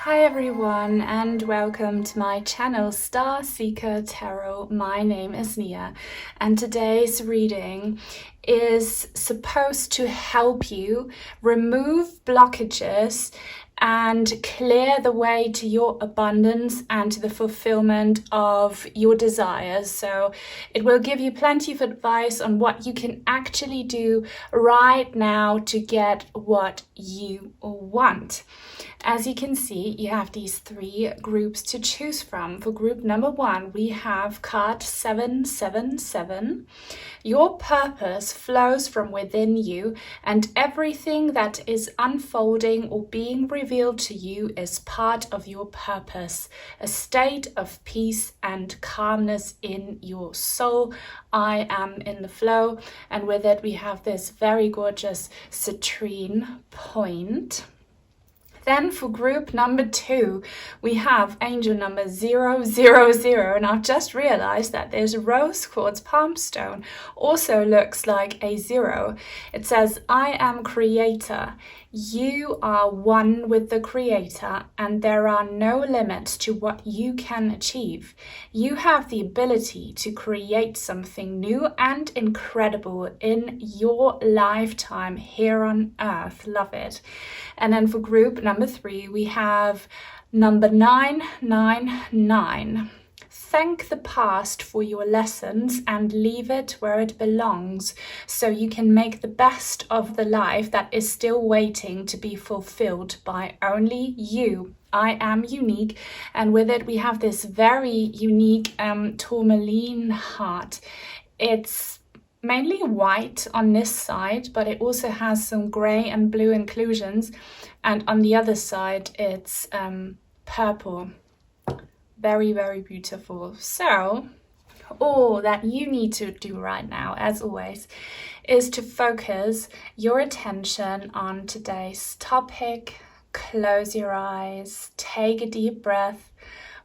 Hi everyone and welcome to my channel Star Seeker Tarot. My name is Nia and today's reading is supposed to help you remove blockages and clear the way to your abundance and to the fulfillment of your desires. So it will give you plenty of advice on what you can actually do right now to get what you want. As you can see, you have these three groups to choose from. For group number 1, we have card 777. Your purpose flows from within you, and everything that is unfolding or being revealed to you is part of your purpose, a state of peace and calmness in your soul. I am in the flow, and with it we have this very gorgeous citrine point. Then for group number 2, we have angel number 000, and I've just realized that there's rose quartz palm stone, also looks like a 0. It says, I am creator. You are one with the creator, and there are no limits to what you can achieve. You have the ability to create something new and incredible in your lifetime here on earth. Love it. And then for group number 3, we have number 999. Thank the past for your lessons and leave it where it belongs, so you can make the best of the life that is still waiting to be fulfilled by only you. I am unique, and with it we have this very unique tourmaline heart. It's mainly white on this side, but it also has some grey and blue inclusions, and on the other side it's purple. Very, very beautiful. So all that you need to do right now, as always, is to focus your attention on today's topic. Close your eyes, take a deep breath,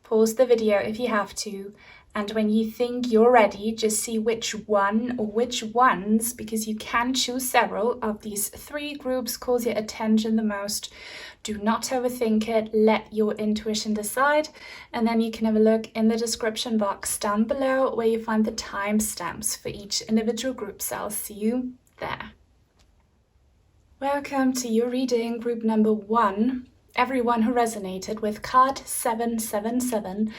pause the video if you have to, and when you think you're ready, just see which one or which ones, because you can choose several of these 3 groups, calls your attention the most. Do not overthink it, let your intuition decide, and then you can have a look in the description box down below where you find the timestamps for each individual group, so I'll see you there. Welcome to your reading, group number 1. Everyone who resonated with card 777,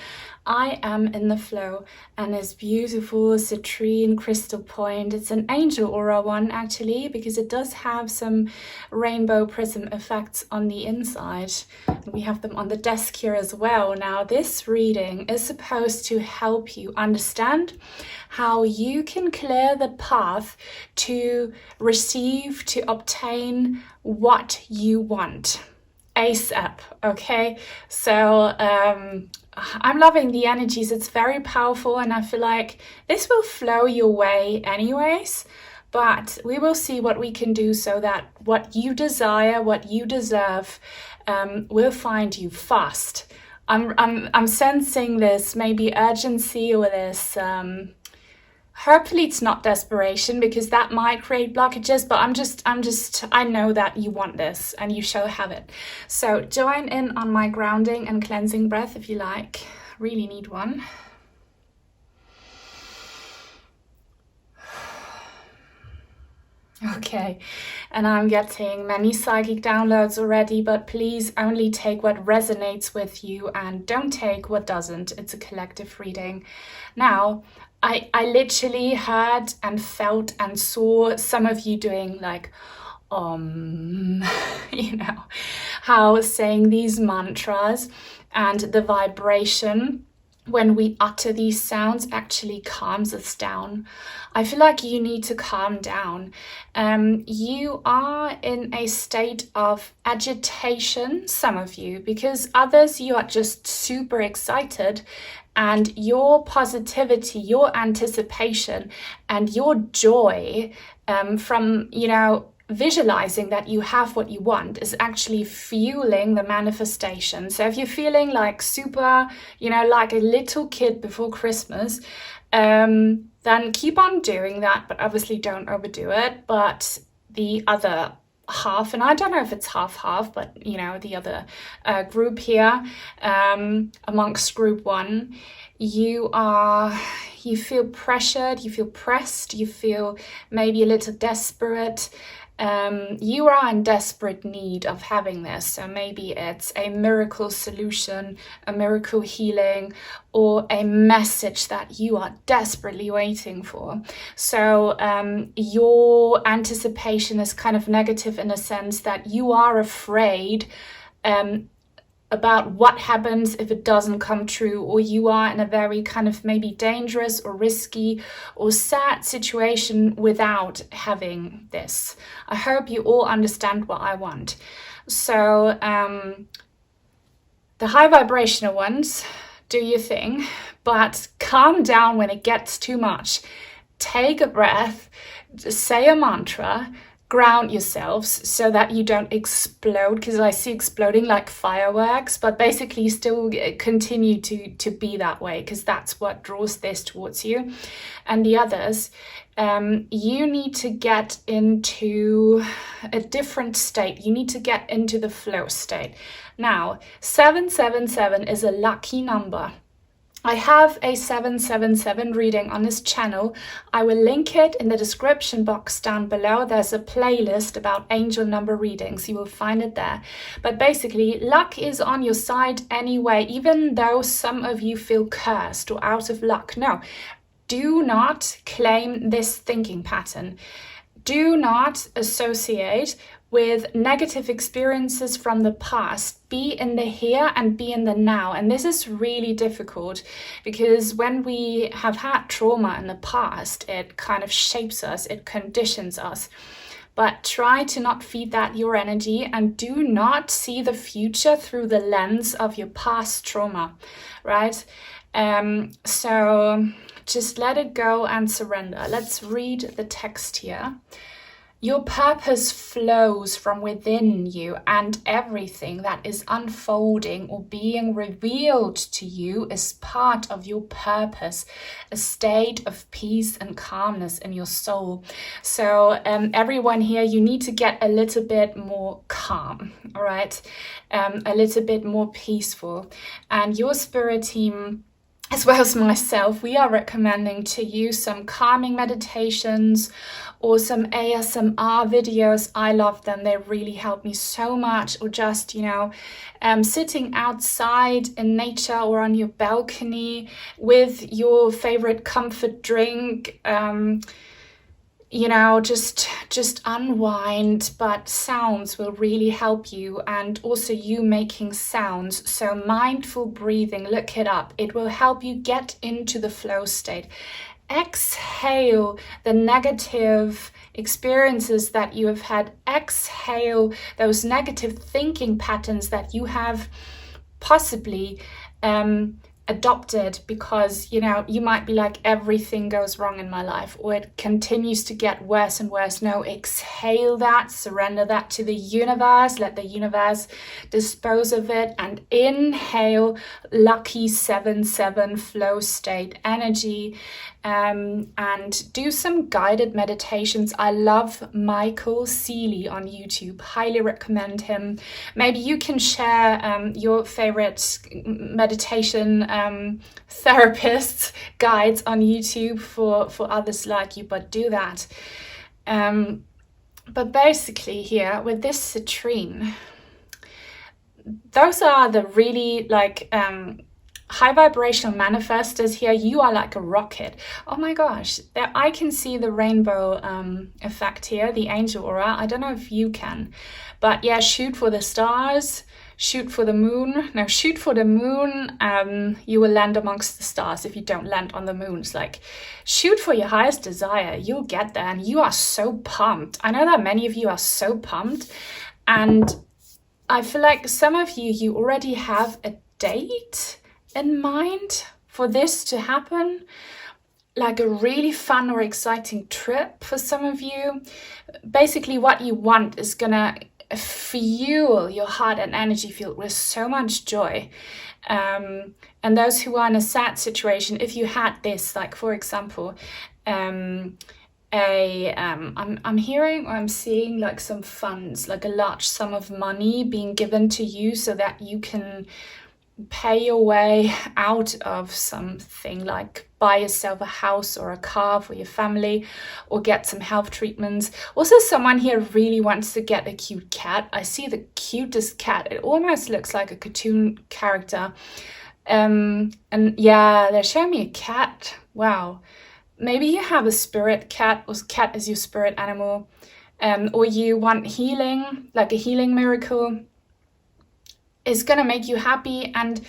I am in the flow, and this beautiful citrine crystal point. It's an angel aura one actually, because it does have some rainbow prism effects on the inside. We have them on the desk here as well. Now this reading is supposed to help you understand how you can clear the path to receive, to obtain what you want ASAP. Okay, so I'm loving the energies. It's very powerful, and I feel like this will flow your way anyways, but we will see what we can do so that what you desire, what you deserve, will find you fast. I'm sensing this maybe urgency or this hopefully it's not desperation, because that might create blockages, but I know that you want this and you shall have it. So join in on my grounding and cleansing breath if you like. Really need one. Okay, and I'm getting many psychic downloads already, but please only take what resonates with you and don't take what doesn't. It's a collective reading. Now, I literally heard and felt and saw some of you doing like, you know, how saying these mantras and the vibration when we utter these sounds actually calms us down. I feel like you need to calm down. You are in a state of agitation, some of you, because others you are just super excited, and your positivity, your anticipation, and your joy from, you know, visualizing that you have what you want is actually fueling the manifestation. So if you're feeling like super, you know, like a little kid before Christmas, then keep on doing that, but obviously don't overdo it. But the other half, and I don't know if it's half, but you know, the other group here, amongst group 1, you feel pressured, you feel pressed, you feel maybe a little desperate. You are in desperate need of having this. So maybe it's a miracle solution, a miracle healing, or a message that you are desperately waiting for. So your anticipation is kind of negative in a sense that you are afraid about what happens if it doesn't come true, or you are in a very kind of maybe dangerous or risky or sad situation without having this. I hope you all understand what I want. So the high vibrational ones, do your thing, but calm down when it gets too much. Take a breath, say a mantra, ground yourselves so that you don't explode, because I see exploding like fireworks, but basically still continue to be that way, because that's what draws this towards you. And the others, you need to get into a different state. You need to get into the flow state. Now, 777 is a lucky number. I have a 777 reading on this channel. I will link it in the description box down below. There's a playlist about angel number readings. You will find it there. But basically, luck is on your side anyway, even though some of you feel cursed or out of luck. No, do not claim this thinking pattern. Do not associate with negative experiences from the past. Be in the here and be in the now. And this is really difficult, because when we have had trauma in the past, it kind of shapes us, it conditions us. But try to not feed that your energy, and do not see the future through the lens of your past trauma, right? So just let it go and surrender. Let's read the text here. Your purpose flows from within you, and everything that is unfolding or being revealed to you is part of your purpose, a state of peace and calmness in your soul. So everyone here, you need to get a little bit more calm, all right? A little bit more peaceful. And your spirit team, as well as myself, we are recommending to use some calming meditations or some ASMR videos. I love them. They really help me so much. Or just, you know, sitting outside in nature or on your balcony with your favorite comfort drink. You know, just unwind, but sounds will really help you, and also you making sounds. So mindful breathing, look it up. It will help you get into the flow state. Exhale the negative experiences that you have had. Exhale those negative thinking patterns that you have possibly adopted, because, you know, you might be like, everything goes wrong in my life, or it continues to get worse and worse. No, exhale that, surrender that to the universe, let the universe dispose of it, and inhale lucky 7-7 flow state energy. And do some guided meditations. I love Michael Seeley on YouTube, highly recommend him. Maybe you can share your favorite meditation therapists guides on YouTube for others like you, but do that. But basically here with this citrine, those are the really like high vibrational manifestors here. You are like a rocket. Oh my gosh, there I can see the rainbow effect here, the angel aura. I don't know if you can, but yeah, shoot for the stars, shoot for the moon. No, shoot for the moon. You will land amongst the stars if you don't land on the moon. It's like, shoot for your highest desire. You'll get there, and you are so pumped. I know that many of you are so pumped, and I feel like some of you already have a date in mind for this to happen, like a really fun or exciting trip for some of you. Basically what you want is gonna fuel your heart and energy field with so much joy. And those who are in a sad situation, if you had this, like for example, I'm hearing or I'm seeing like some funds, like a large sum of money being given to you so that you can pay your way out of something, like buy yourself a house or a car for your family, or get some health treatments. Also, someone here really wants to get a cute cat. I see the cutest cat. It almost looks like a cartoon character. And yeah, they're showing me a cat. Wow. Maybe you have a spirit cat, or cat is your spirit animal, or you want healing, like a healing miracle. Is going to make you happy, and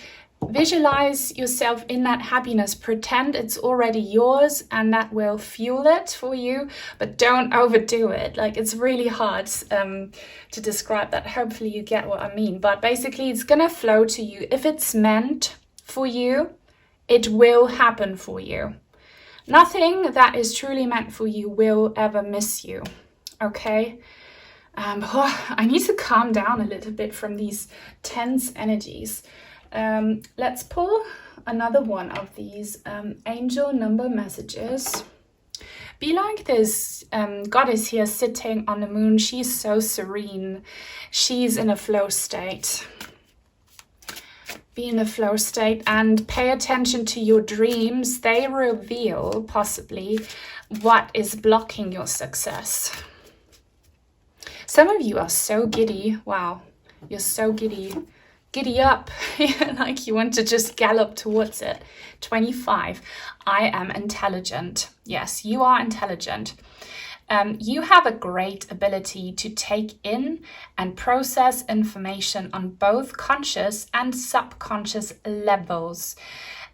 visualize yourself in that happiness. Pretend it's already yours, and that will fuel it for you, but don't overdo it. Like, it's really hard to describe that. Hopefully you get what I mean, but basically it's going to flow to you. If it's meant for you, it will happen for you. Nothing that is truly meant for you will ever miss you, okay? I need to calm down a little bit from these tense energies. Let's pull another one of these angel number messages. Be like this goddess here sitting on the moon. She's so serene. She's in a flow state. Be in a flow state and pay attention to your dreams. They reveal possibly what is blocking your success. Some of you are so giddy. Wow, you're so giddy. Giddy up, like you want to just gallop towards it. 25, I am intelligent. Yes, you are intelligent. You have a great ability to take in and process information on both conscious and subconscious levels.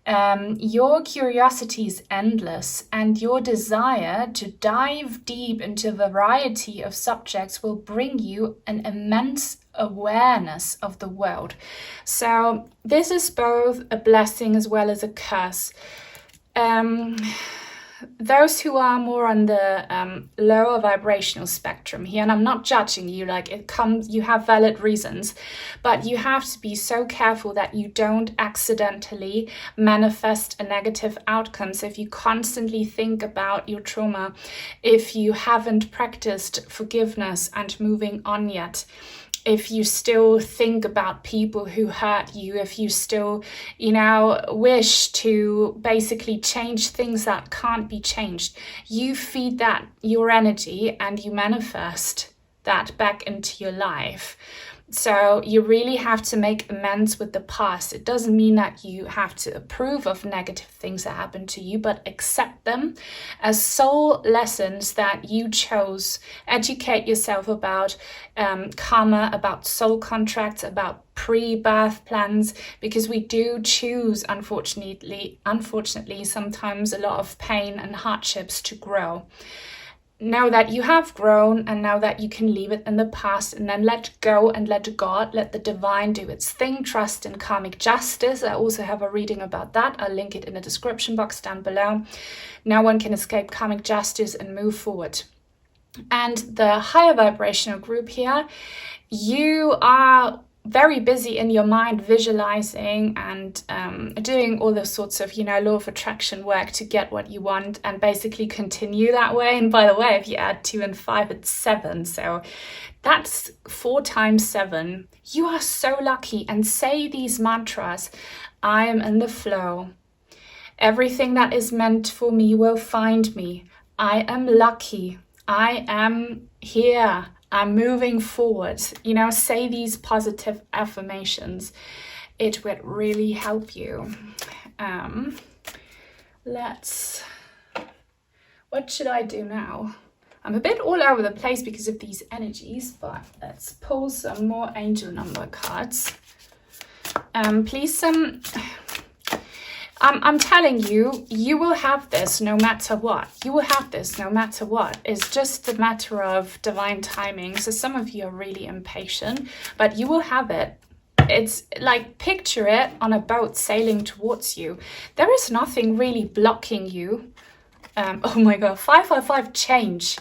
Your curiosity is endless, and your desire to dive deep into a variety of subjects will bring you an immense awareness of the world. So this is both a blessing as well as a curse. Those who are more on the lower vibrational spectrum here, and I'm not judging you, like you have valid reasons, but you have to be so careful that you don't accidentally manifest a negative outcome. So if you constantly think about your trauma, if you haven't practiced forgiveness and moving on yet, if you still think about people who hurt you, if you still, wish to basically change things that can't be changed, you feed that your energy and you manifest that back into your life. So you really have to make amends with the past. It doesn't mean that you have to approve of negative things that happen to you, but accept them as soul lessons that you chose. Educate yourself about karma, about soul contracts, about pre-birth plans, because we do choose, unfortunately, sometimes a lot of pain and hardships to grow. Now that you have grown, and now that you can leave it in the past and then let go and let God, let the divine do its thing, trust in karmic justice. I also have a reading about that. I'll link it in the description box down below. No one can escape karmic justice and move forward. And the higher vibrational group here, you are very busy in your mind visualizing and doing all those sorts of law of attraction work to get what you want and basically continue that way. And by the way, if you add 2 and 5, it's 7, so that's 4 times 7. You are so lucky. And say these mantras: I am in the flow, everything that is meant for me will find me, I am lucky, I am here, I'm moving forward. Say these positive affirmations. It would really help you. What should I do now? I'm a bit all over the place because of these energies, but let's pull some more angel number cards. Please, I'm telling you, you will have this no matter what. You will have this no matter what. It's just a matter of divine timing. So some of you are really impatient, but you will have it. It's like, picture it on a boat sailing towards you. There is nothing really blocking you. Oh my God, 555 change.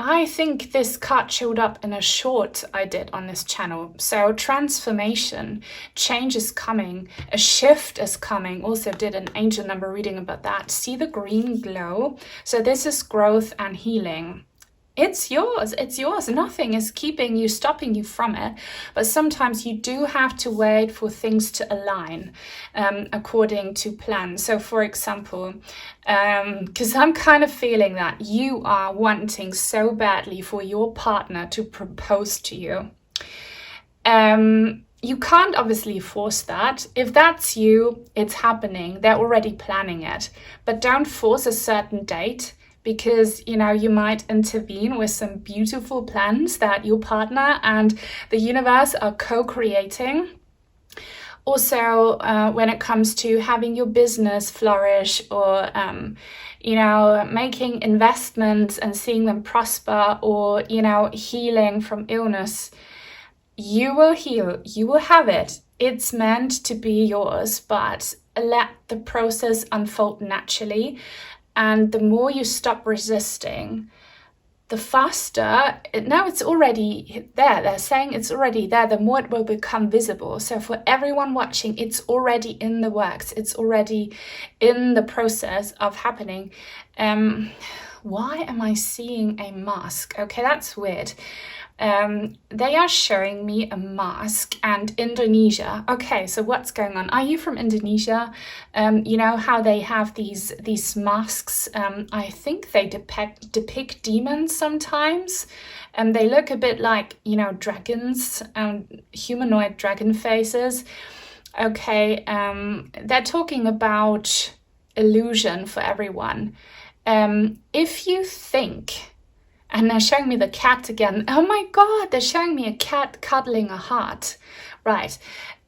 I think this card showed up in a short I did on this channel. So transformation, change is coming, a shift is coming. Also did an angel number reading about that. See the green glow? So this is growth and healing. It's yours, it's yours. Nothing is stopping you from it. But sometimes you do have to wait for things to align according to plan. So for example, because I'm kind of feeling that you are wanting so badly for your partner to propose to you. You can't obviously force that. If that's you, it's happening. They're already planning it. But don't force a certain date, because, you know, you might intervene with some beautiful plans that your partner and the universe are co-creating. Also, when it comes to having your business flourish, or, you know, making investments and seeing them prosper, or, you know, healing from illness, you will heal, you will have it. It's meant to be yours, but let the process unfold naturally. And the more you stop resisting, the faster, now it's already there. They're saying it's already there. The more it will become visible. So for everyone watching, it's already in the works. It's already in the process of happening. Why am I seeing a mask? Okay, that's weird. They are showing me a mask and Indonesia. Okay, so what's going on? Are you from Indonesia? You know how they have these masks. I think they depict demons sometimes, and they look a bit like, you know, dragons, humanoid dragon faces. Okay, they're talking about illusion for everyone. If you think. And they're showing me the cat again. Oh my God, they're showing me a cat cuddling a heart. Right.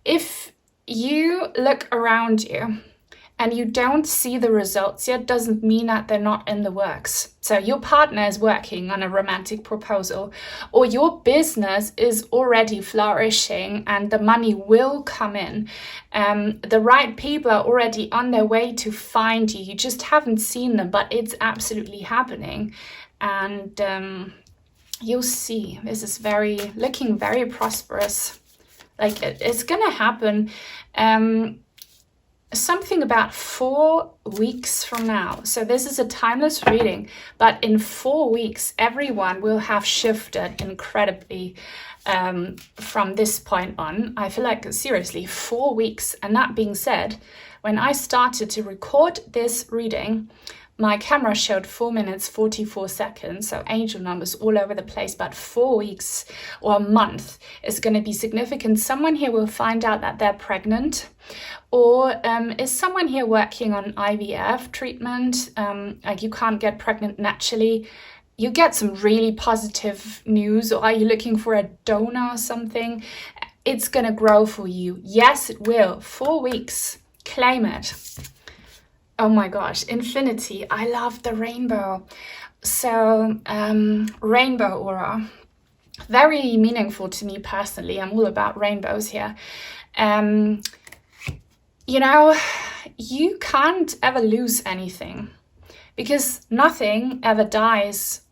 If you look around you and you don't see the results yet, doesn't mean that they're not in the works. So your partner is working on a romantic proposal, or your business is already flourishing and the money will come in. The right people are already on their way to find you. You just haven't seen them, but it's absolutely happening. And you'll see, this is looking very prosperous. Like it's gonna happen something about 4 weeks from now. So this is a timeless reading, but in 4 weeks, everyone will have shifted incredibly from this point on. I feel like, seriously, 4 weeks. And that being said, when I started to record this reading, my camera showed 4 minutes, 44 seconds, so angel numbers all over the place, but 4 weeks or a month is going to be significant. Someone here will find out that they're pregnant, or is someone here working on IVF treatment, like you can't get pregnant naturally. You get some really positive news, or are you looking for a donor or something? It's going to grow for you. Yes, it will. 4 weeks. Claim it. Oh my gosh, infinity. I love the rainbow. So, rainbow aura. Very meaningful to me personally. I'm all about rainbows here. You know, you can't ever lose anything, because nothing ever dies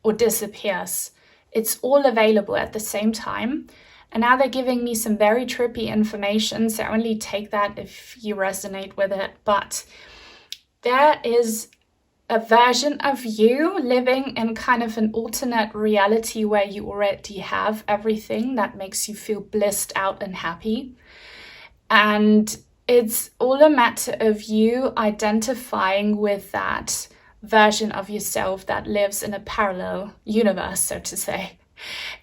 or disappears. It's all available at the same time. And now they're giving me some very trippy information, so only take that if you resonate with it. But there is a version of you living in kind of an alternate reality where you already have everything that makes you feel blissed out and happy. And it's all a matter of you identifying with that version of yourself that lives in a parallel universe, so to say.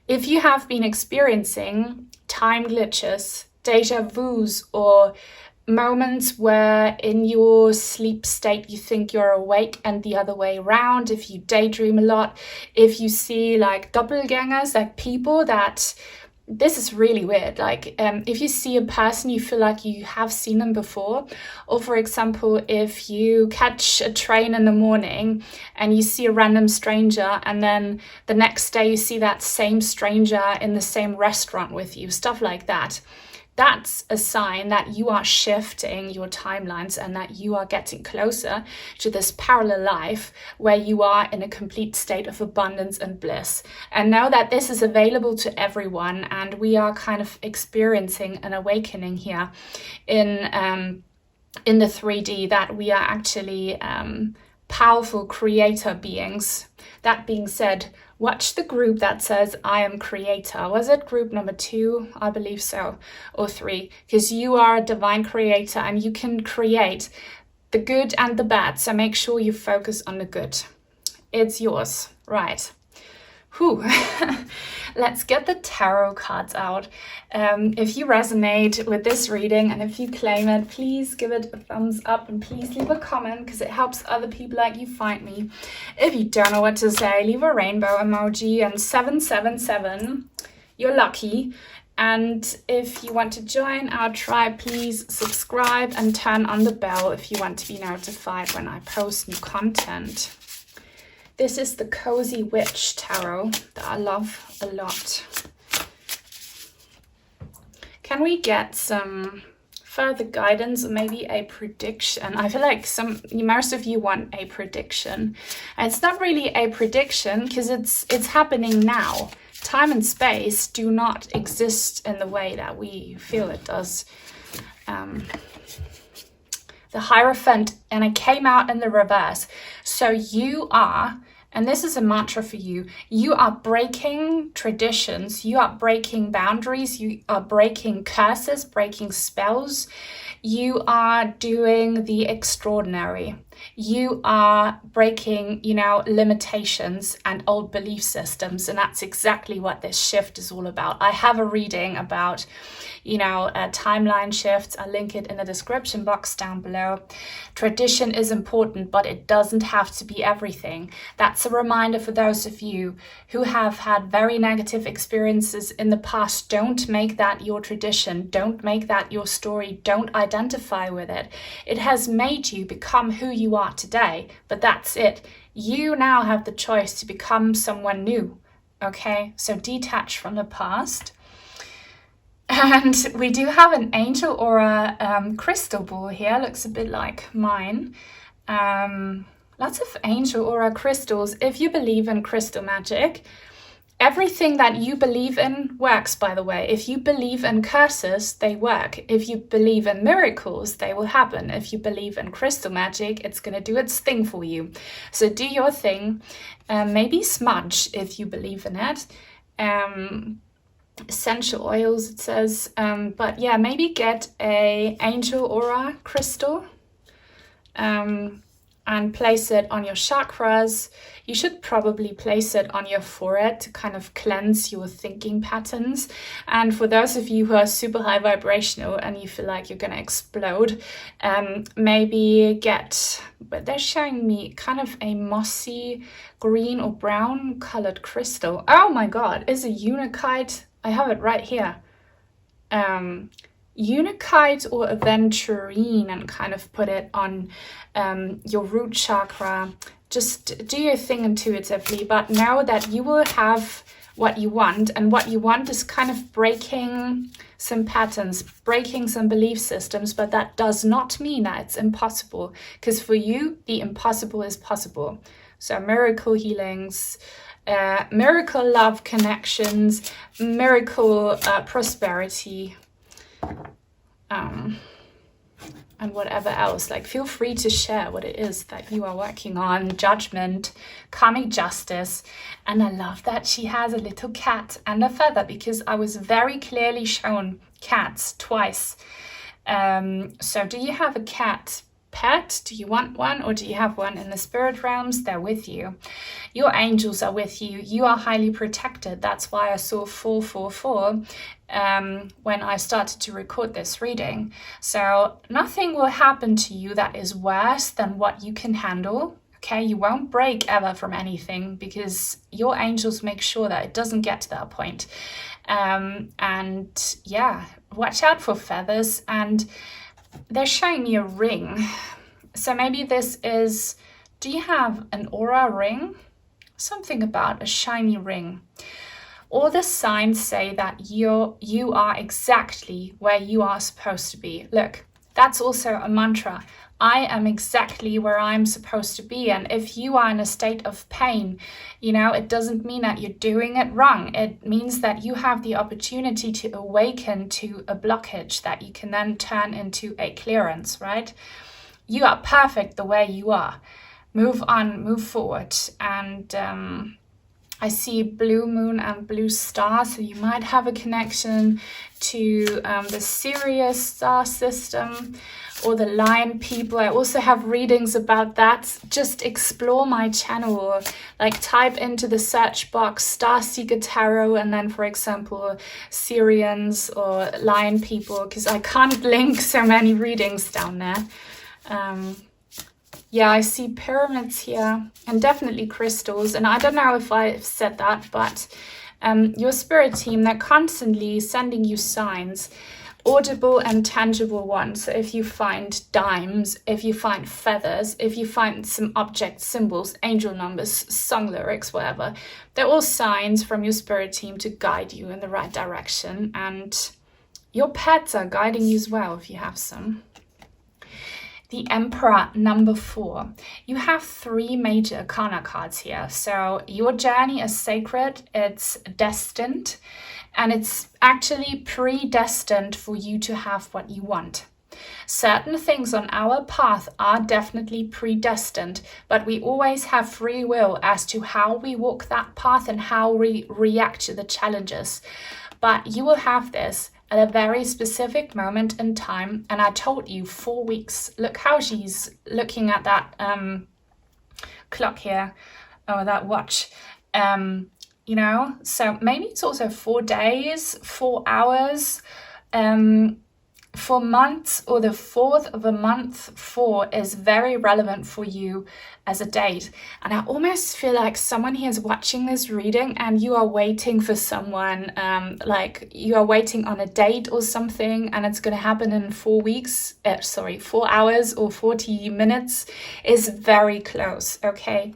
If you have been experiencing time glitches, deja vus, or moments where in your sleep state you think you're awake and the other way around, if you daydream a lot, if you see like doppelgangers, like people that, this is really weird, like if you see a person you feel like you have seen them before, or for example if you catch a train in the morning and you see a random stranger and then the next day you see that same stranger in the same restaurant with you, stuff like that. that's a sign that you are shifting your timelines and that you are getting closer to this parallel life where you are in a complete state of abundance and bliss. And know that this is available to everyone, and we are kind of experiencing an awakening here in the 3D, that we are actually powerful creator beings. That being said, watch the group that says I am creator. Was it group number 2? I believe so, or 3, because you are a divine creator and you can create the good and the bad. So make sure you focus on the good. It's yours, right? Whew. Let's get the tarot cards out. If you resonate with this reading and if you claim it, please give it a thumbs up and please leave a comment, because it helps other people like you find me. If you don't know what to say, leave a rainbow emoji and 777. You're lucky. And if you want to join our tribe, please subscribe and turn on the bell if you want to be notified when I post new content. This is the Cozy Witch Tarot that I love a lot. Can we get some further guidance or maybe a prediction? I feel like most of you want a prediction. And it's not really a prediction because it's happening now. Time and space do not exist in the way that we feel it does. The Hierophant, and it came out in the reverse. So you are, and this is a mantra for you, you are breaking traditions, you are breaking boundaries, you are breaking curses, breaking spells, you are doing the extraordinary. You are breaking, limitations and old belief systems, and that's exactly what this shift is all about. I have a reading about, timeline shifts. I'll link it in the description box down below. Tradition is important, but it doesn't have to be everything. That's a reminder for those of you who have had very negative experiences in the past. Don't make that your tradition. Don't make that your story. Don't identify with it. It has made you become who you are today, but that's it. You now have the choice to become someone new. Okay, so detach from the past. And we do have an angel aura crystal ball here. Looks a bit like mine. Lots of angel aura crystals. If you believe in crystal magic, everything that you believe in works, by the way. If you believe in curses, they work. If you believe in miracles, they will happen. If you believe in crystal magic, it's going to do its thing for you. So do your thing. Maybe smudge if you believe in it. Essential oils, it says. But yeah, maybe get a angel aura crystal. And place it on your chakras. You should probably place it on your forehead to kind of cleanse your thinking patterns. And for those of you who are super high vibrational and you feel like you're going to explode, maybe but they're showing me kind of a mossy green or brown colored crystal. Oh my God, is a unakite. I have it right here. Unakite or aventurine, and kind of put it on your root chakra. Just do your thing intuitively, but know that you will have what you want, and what you want is kind of breaking some patterns, breaking some belief systems, but that does not mean that it's impossible, because for you, the impossible is possible. So miracle healings, miracle love connections, miracle prosperity, and whatever else. Like, feel free to share what it is that you are working on. Judgment, karmic justice. And I love that she has a little cat and a feather, because I was very clearly shown cats twice. So do you have a cat pet? Do you want one, or do you have one in the spirit realms? They're with you. Your angels are with you. You are highly protected. That's why I saw 444 when I started to record this reading. So nothing will happen to you that is worse than what you can handle. Okay, you won't break ever from anything, because your angels make sure that it doesn't get to that point. And yeah, watch out for feathers. And they're showing me a ring. So maybe this is, do you have an aura ring? Something about a shiny ring. all the signs say that you are exactly where you are supposed to be. Look, that's also a mantra. I am exactly where I'm supposed to be. And if you are in a state of pain, it doesn't mean that you're doing it wrong. It means that you have the opportunity to awaken to a blockage that you can then turn into a clearance, right? You are perfect the way you are. Move on, move forward. And I see blue moon and blue star, so you might have a connection to the Sirius star system or the Lion people. I also have readings about that. Just explore my channel, or type into the search box Starseeker Tarot and then, for example, Sirians or Lion people, because I can't link so many readings down there. Yeah, I see pyramids here and definitely crystals. And I don't know if I've said that, but your spirit team, they're constantly sending you signs, audible and tangible ones. So if you find dimes, if you find feathers, if you find some object symbols, angel numbers, song lyrics, whatever, they're all signs from your spirit team to guide you in the right direction. And your pets are guiding you as well if you have some. The Emperor, number 4. You have 3 major arcana cards here. So your journey is sacred, it's destined, and it's actually predestined for you to have what you want. Certain things on our path are definitely predestined, but we always have free will as to how we walk that path and how we react to the challenges. But you will have this at a very specific moment in time, and I told you 4 weeks. Look how she's looking at that clock here, or that watch. So maybe it's also 4 days, 4 hours, 4 months, or the 4th of a month. 4 is very relevant for you as a date. And I almost feel like someone here is watching this reading and you are waiting for someone, you are waiting on a date or something, and it's going to happen in 4 weeks, 4 hours or 40 minutes is very close, okay?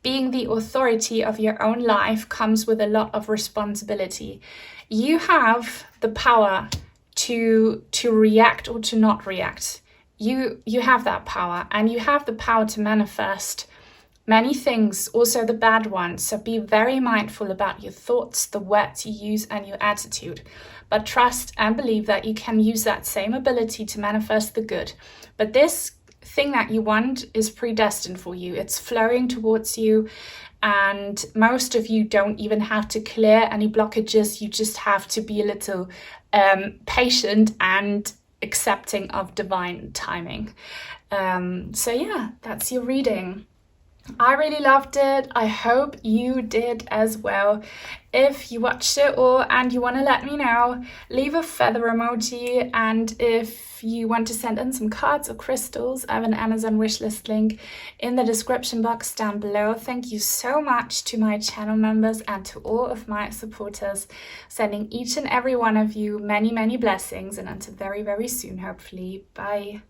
Being the authority of your own life comes with a lot of responsibility. You have the power to react or to not react. You have that power, and you have the power to manifest many things, also the bad ones. So be very mindful about your thoughts, the words you use, and your attitude. But trust and believe that you can use that same ability to manifest the good. But this thing that you want is predestined for you. It's flowing towards you. And most of you don't even have to clear any blockages. You just have to be a little patient and accepting of divine timing. So yeah, that's your reading. I really loved it. I hope you did as well. If you watched it and you want to let me know, leave a feather emoji. And if you want to send in some cards or crystals, I have an Amazon wishlist link in the description box down below. Thank you so much to my channel members and to all of my supporters, sending each and every one of you many, many blessings, and until very, very soon, hopefully. Bye.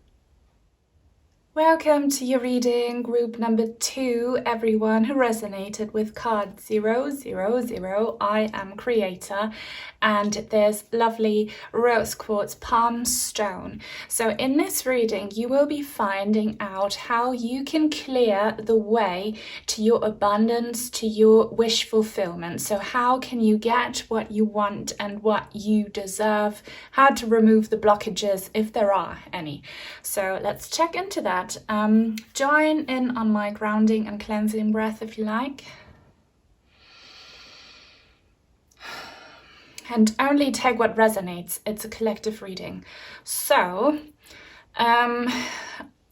Welcome to your reading, group number 2, everyone who resonated with card 000. I am creator, and there's lovely rose quartz palm stone. So in this reading, you will be finding out how you can clear the way to your abundance, to your wish fulfillment. So how can you get what you want and what you deserve, how to remove the blockages if there are any. So let's check into that. Join in on my grounding and cleansing breath if you like. And only take what resonates. It's a collective reading. So,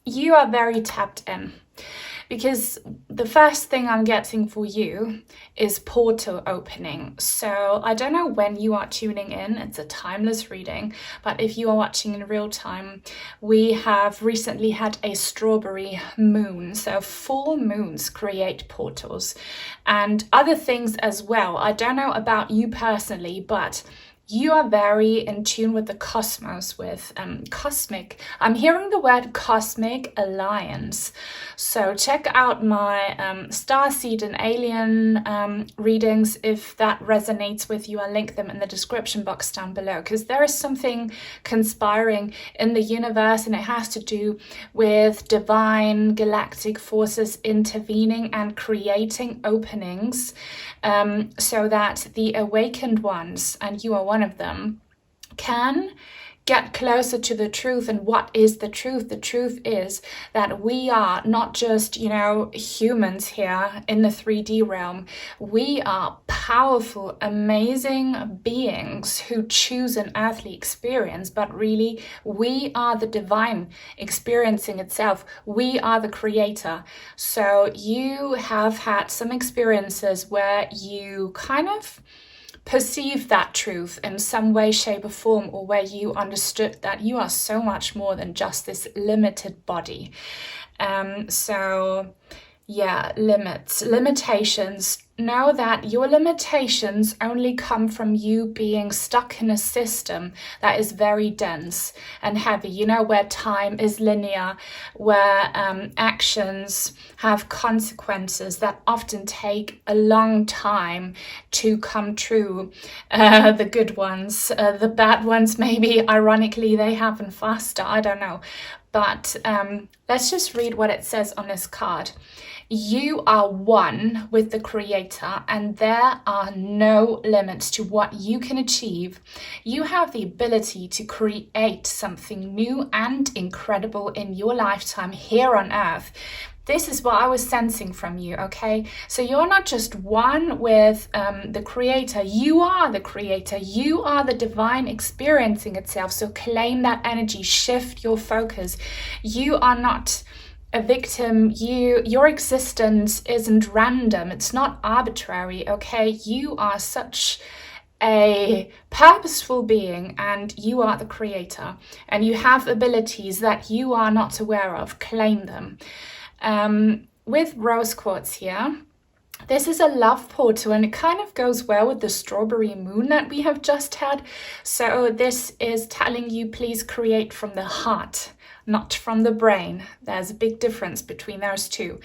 you are very tapped in, because the first thing I'm getting for you is portal opening. So I don't know when you are tuning in, it's a timeless reading, but if you are watching in real time, we have recently had a strawberry moon. So full moons create portals and other things as well. I don't know about you personally, but you are very in tune with the cosmos, with cosmic. I'm hearing the word cosmic alliance. So check out my starseed and alien readings if that resonates with you. I'll link them in the description box down below, because there is something conspiring in the universe, and it has to do with divine galactic forces intervening and creating openings so that the awakened ones, and you are one of them, can get closer to the truth. And what is the truth? The truth is that we are not just, humans here in the 3D realm. We are powerful, amazing beings who choose an earthly experience, but really we are the divine experiencing itself. We are the creator. So you have had some experiences where you kind of perceive that truth in some way, shape or form, or where you understood that you are so much more than just this limited body. Limitations. Know that your limitations only come from you being stuck in a system that is very dense and heavy, where time is linear, where actions have consequences that often take a long time to come true. The good ones, the bad ones, maybe ironically they happen faster, I don't know. But let's just read what it says on this card. You are one with the Creator, and there are no limits to what you can achieve. You have the ability to create something new and incredible in your lifetime here on Earth. This is what I was sensing from you, okay? So you're not just one with the Creator. You are the Creator. You are the divine experiencing itself. So claim that energy. Shift your focus. You are not a victim. Your existence isn't random. It's not arbitrary, okay? You are such a purposeful being, and you are the Creator. And you have abilities that you are not aware of. Claim them. With rose quartz here, this is a love portal, and it kind of goes well with the strawberry moon that we have just had. So this is telling you, please create from the heart, not from the brain. There's a big difference between those two.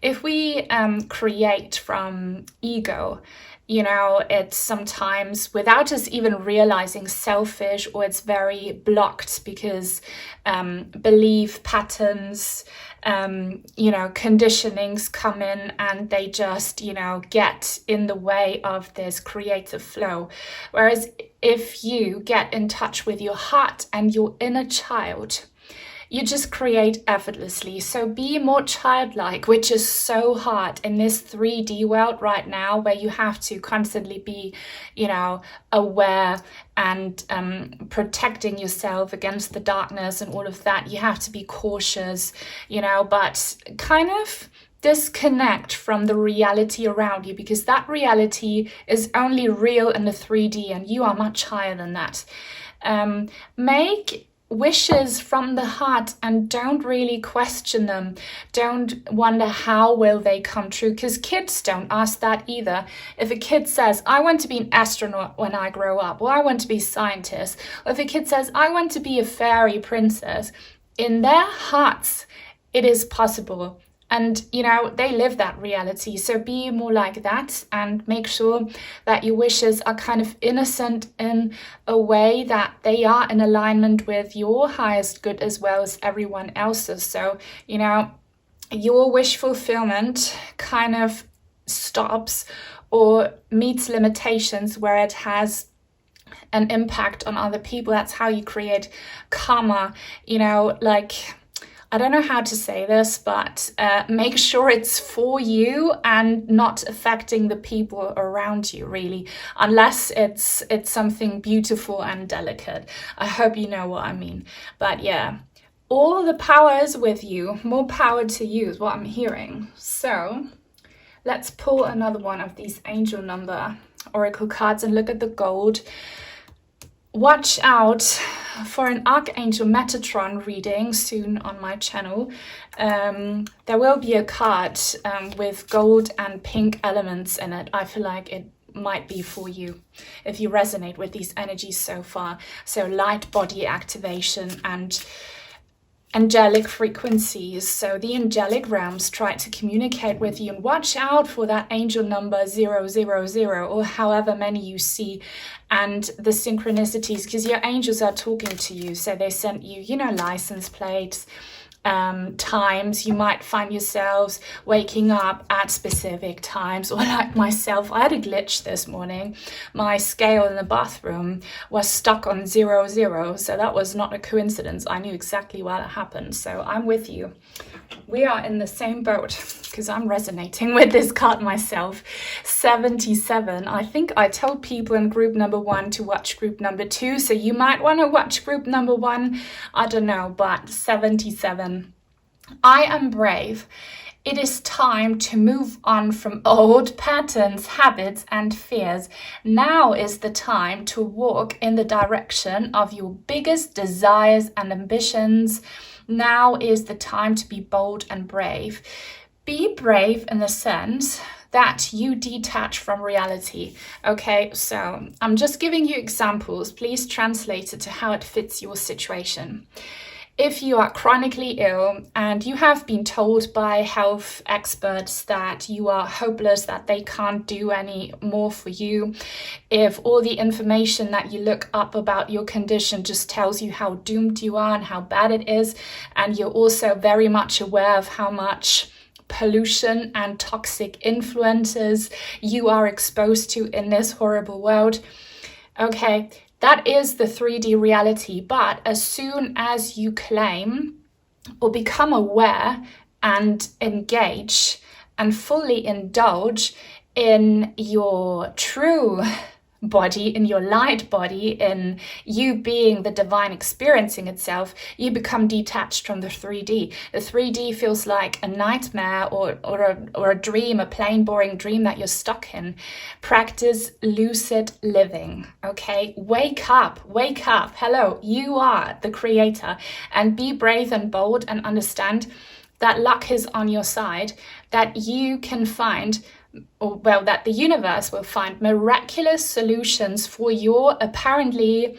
If we create from ego, it's sometimes, without us even realizing, selfish, or it's very blocked because belief patterns, conditionings come in, and they just, get in the way of this creative flow. Whereas if you get in touch with your heart and your inner child, you just create effortlessly. So be more childlike, which is so hard in this 3D world right now, where you have to constantly be, aware and protecting yourself against the darkness and all of that. You have to be cautious, but kind of disconnect from the reality around you, because that reality is only real in the 3D, and you are much higher than that. Make wishes from the heart and don't really question them. Don't wonder how will they come true, because kids don't ask that either. If a kid says, I want to be an astronaut when I grow up, or I want to be a scientist, or if a kid says, I want to be a fairy princess, in their hearts it is possible. And, they live that reality. So be more like that, and make sure that your wishes are kind of innocent in a way that they are in alignment with your highest good as well as everyone else's. So, your wish fulfillment kind of stops or meets limitations where it has an impact on other people. That's how you create karma, I don't know how to say this, but make sure it's for you and not affecting the people around you, really, unless it's something beautiful and delicate. I hope you know what I mean. But yeah, all the power is with you. More power to you is what I'm hearing. So let's pull another one of these angel number oracle cards and look at the gold. Watch out for an Archangel Metatron reading soon on my channel. There will be a card with gold and pink elements in it. I feel like it might be for you if you resonate with these energies so far. So light body activation and angelic frequencies. So the angelic realms try to communicate with you, and watch out for that angel number 000 or however many you see, and the synchronicities, because your angels are talking to you. So they sent you, you know, license plates, times. You might find yourselves waking up at specific times, or like myself, I had a glitch this morning. My scale in the bathroom was stuck on 00, so that was not a coincidence. I knew exactly why that happened. So I'm with you. We are in the same boat, because I'm resonating with this card myself. 77. I think I told people in group number 1 to watch group number 2, so you might want to watch group number 1. I don't know, but 77. I am brave. It is time to move on from old patterns, habits, and fears. Now is the time to walk in the direction of your biggest desires and ambitions. Now is the time to be bold and brave. Be brave in the sense that you detach from reality. Okay, so I'm just giving you examples. Please translate it to how it fits your situation. If you are chronically ill and you have been told by health experts that you are hopeless, that they can't do any more for you, if all the information that you look up about your condition just tells you how doomed you are and how bad it is, and you're also very much aware of how much pollution and toxic influences you are exposed to in this horrible world, okay, that is the 3D reality. But as soon as you claim or become aware and engage and fully indulge in your true body, in your light body, in you being the divine experiencing itself, you become detached from the 3D. The 3D feels like a nightmare or a dream, a plain boring dream that you're stuck in. Practice lucid living, okay? Wake up. Hello, you are the creator, and be brave and bold and understand that luck is on your side, that you can find, or well, that the universe will find miraculous solutions for your apparently,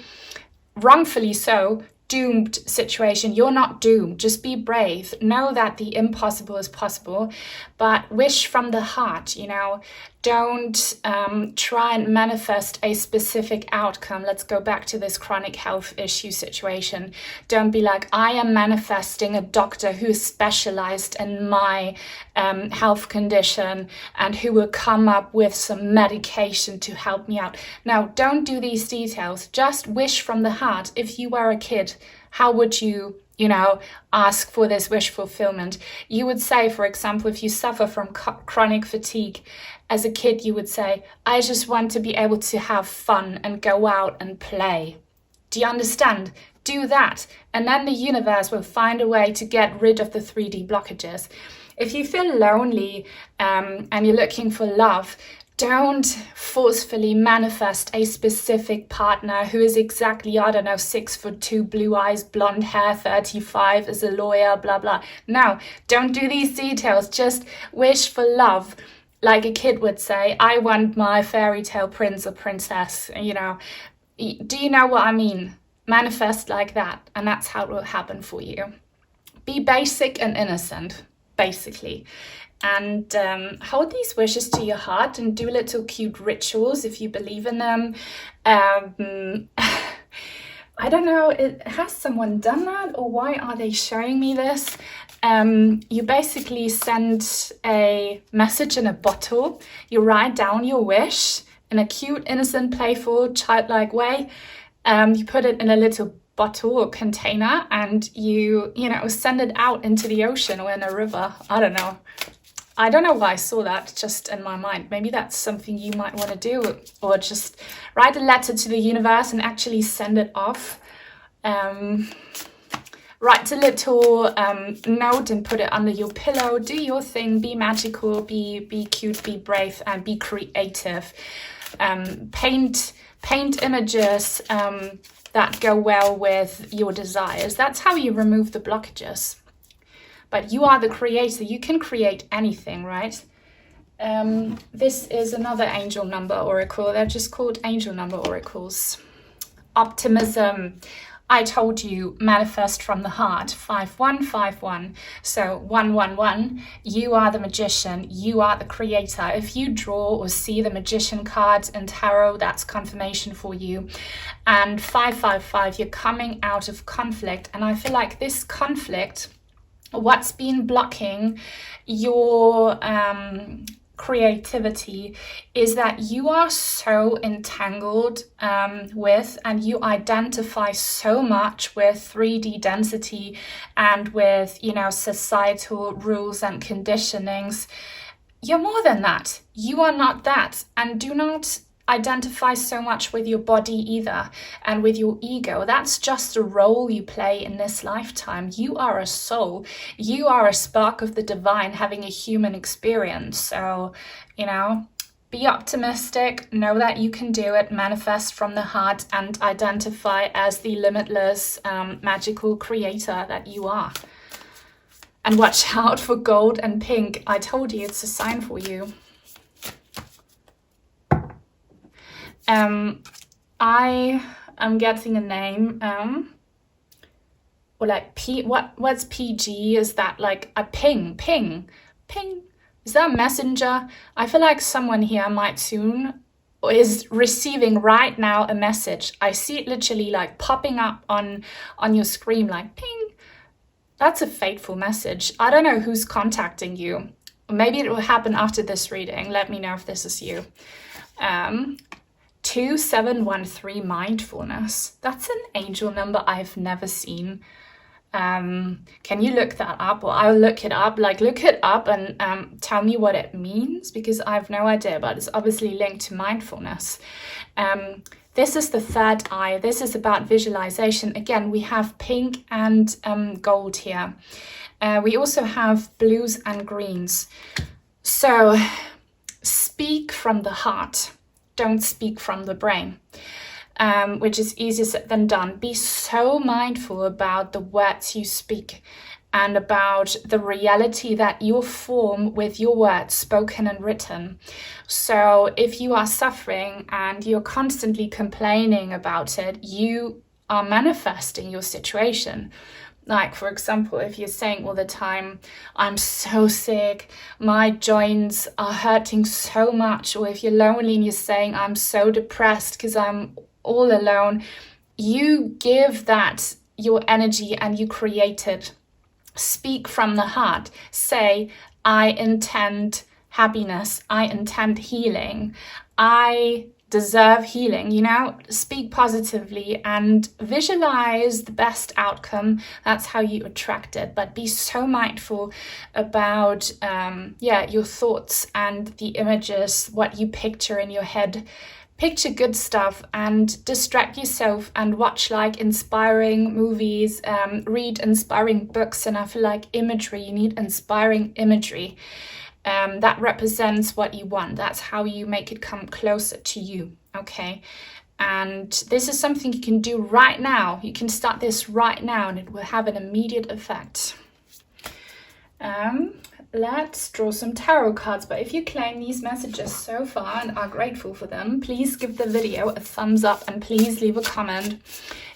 wrongfully so, doomed situation. You're not doomed. Just be brave. Know that the impossible is possible, but wish from the heart, you know. Don't try and manifest a specific outcome. Let's go back to this chronic health issue situation. Don't be like, I am manifesting a doctor who is specialized in my health condition and who will come up with some medication to help me out. Now, don't do these details. Just wish from the heart. If you were a kid, how would you ask for this wish fulfillment? You would say, for example, if you suffer from chronic fatigue, as a kid, you would say, I just want to be able to have fun and go out and play. Do you understand? Do that. And then the universe will find a way to get rid of the 3D blockages. If you feel lonely and you're looking for love, don't forcefully manifest a specific partner who is exactly, 6'2", blue eyes, blonde hair, 35, is a lawyer, blah, blah. No, don't do these details. Just wish for love. Like a kid would say, I want my fairy tale prince or princess, Do you know what I mean? Manifest like that, and that's how it will happen for you. Be basic and innocent, basically. And hold these wishes to your heart and do little cute rituals if you believe in them. I don't know, has someone done that, or why are they showing me this? You basically send a message in a bottle. You write down your wish in a cute, innocent, playful, childlike way. You put it in a little bottle or container, and you send it out into the ocean or in a river. I don't know why I saw that just in my mind. Maybe that's something you might want to do, or just write a letter to the universe and actually send it off. Write a little note and put it under your pillow. Do your thing. Be magical. Be cute. Be brave and be creative. Paint images that go well with your desires. That's how you remove the blockages. But you are the creator. You can create anything, right? This is another angel number oracle. They're just called angel number oracles. Optimism. I told you, manifest from the heart. 5151. So 111. You are the magician. You are the creator. If you draw or see the magician cards in tarot, that's confirmation for you. And 555. You're coming out of conflict. And I feel like this conflict, what's been blocking your creativity, is that you are so entangled with, and you identify so much with 3D density and with, you know, societal rules and conditionings. You're more than that. You are not that. And do not identify so much with your body either and with your ego. That's just a role you play in this lifetime. You are a soul. You are a spark of the divine having a human experience. So, you know, be optimistic, know that you can do it, manifest from the heart, and identify as the limitless magical creator that you are. And watch out for gold and pink. I told you, it's a sign for you. I am getting a name, or like what's PG? Is that like a ping? Is that a messenger? I feel like someone here might soon, or is receiving right now, a message. I see it literally like popping up on your screen, like ping. That's a fateful message. I don't know who's contacting you. Maybe it will happen after this reading. Let me know if this is you. 2713 mindfulness. That's an angel number I've never seen. Can you look that up? Or I'll look it up. Like, look it up and tell me what it means, because I have no idea, but it's obviously linked to mindfulness. This is the third eye. This is about visualization. Again, we have pink and gold here. We also have blues and greens. So speak from the heart. Don't speak from the brain, which is easier said than done. Be so mindful about the words you speak and about the reality that you form with your words, spoken and written. So if you are suffering and you're constantly complaining about it, you are manifesting your situation. Like, for example, if you're saying all the time, I'm so sick, my joints are hurting so much, or if you're lonely and you're saying, I'm so depressed because I'm all alone, you give that your energy and you create it. Speak from the heart. Say, I intend happiness. I intend healing. I deserve healing, you know, speak positively and visualize the best outcome. That's how you attract it. But be so mindful about, your thoughts and the images, what you picture in your head. Picture good stuff and distract yourself and watch like inspiring movies, read inspiring books. And I feel like imagery, you need inspiring imagery. That represents what you want. That's how you make it come closer to you, okay? And this is something you can do right now. You can start this right now and it will have an immediate effect. Let's draw some tarot cards. But if you claim these messages so far and are grateful for them, please give the video a thumbs up and please leave a comment.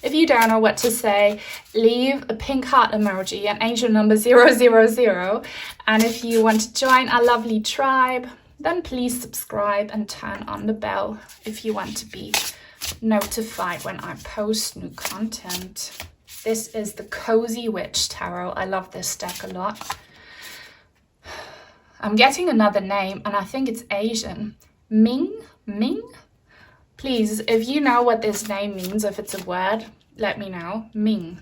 If you don't know what to say, leave a pink heart emoji and angel number 000. And if you want to join our lovely tribe, then please subscribe and turn on the bell if you want to be notified when I post new content. This is the Cozy Witch Tarot. I love this deck a lot. I'm getting another name and I think it's Asian. Ming? Please, if you know what this name means, if it's a word, let me know. Ming.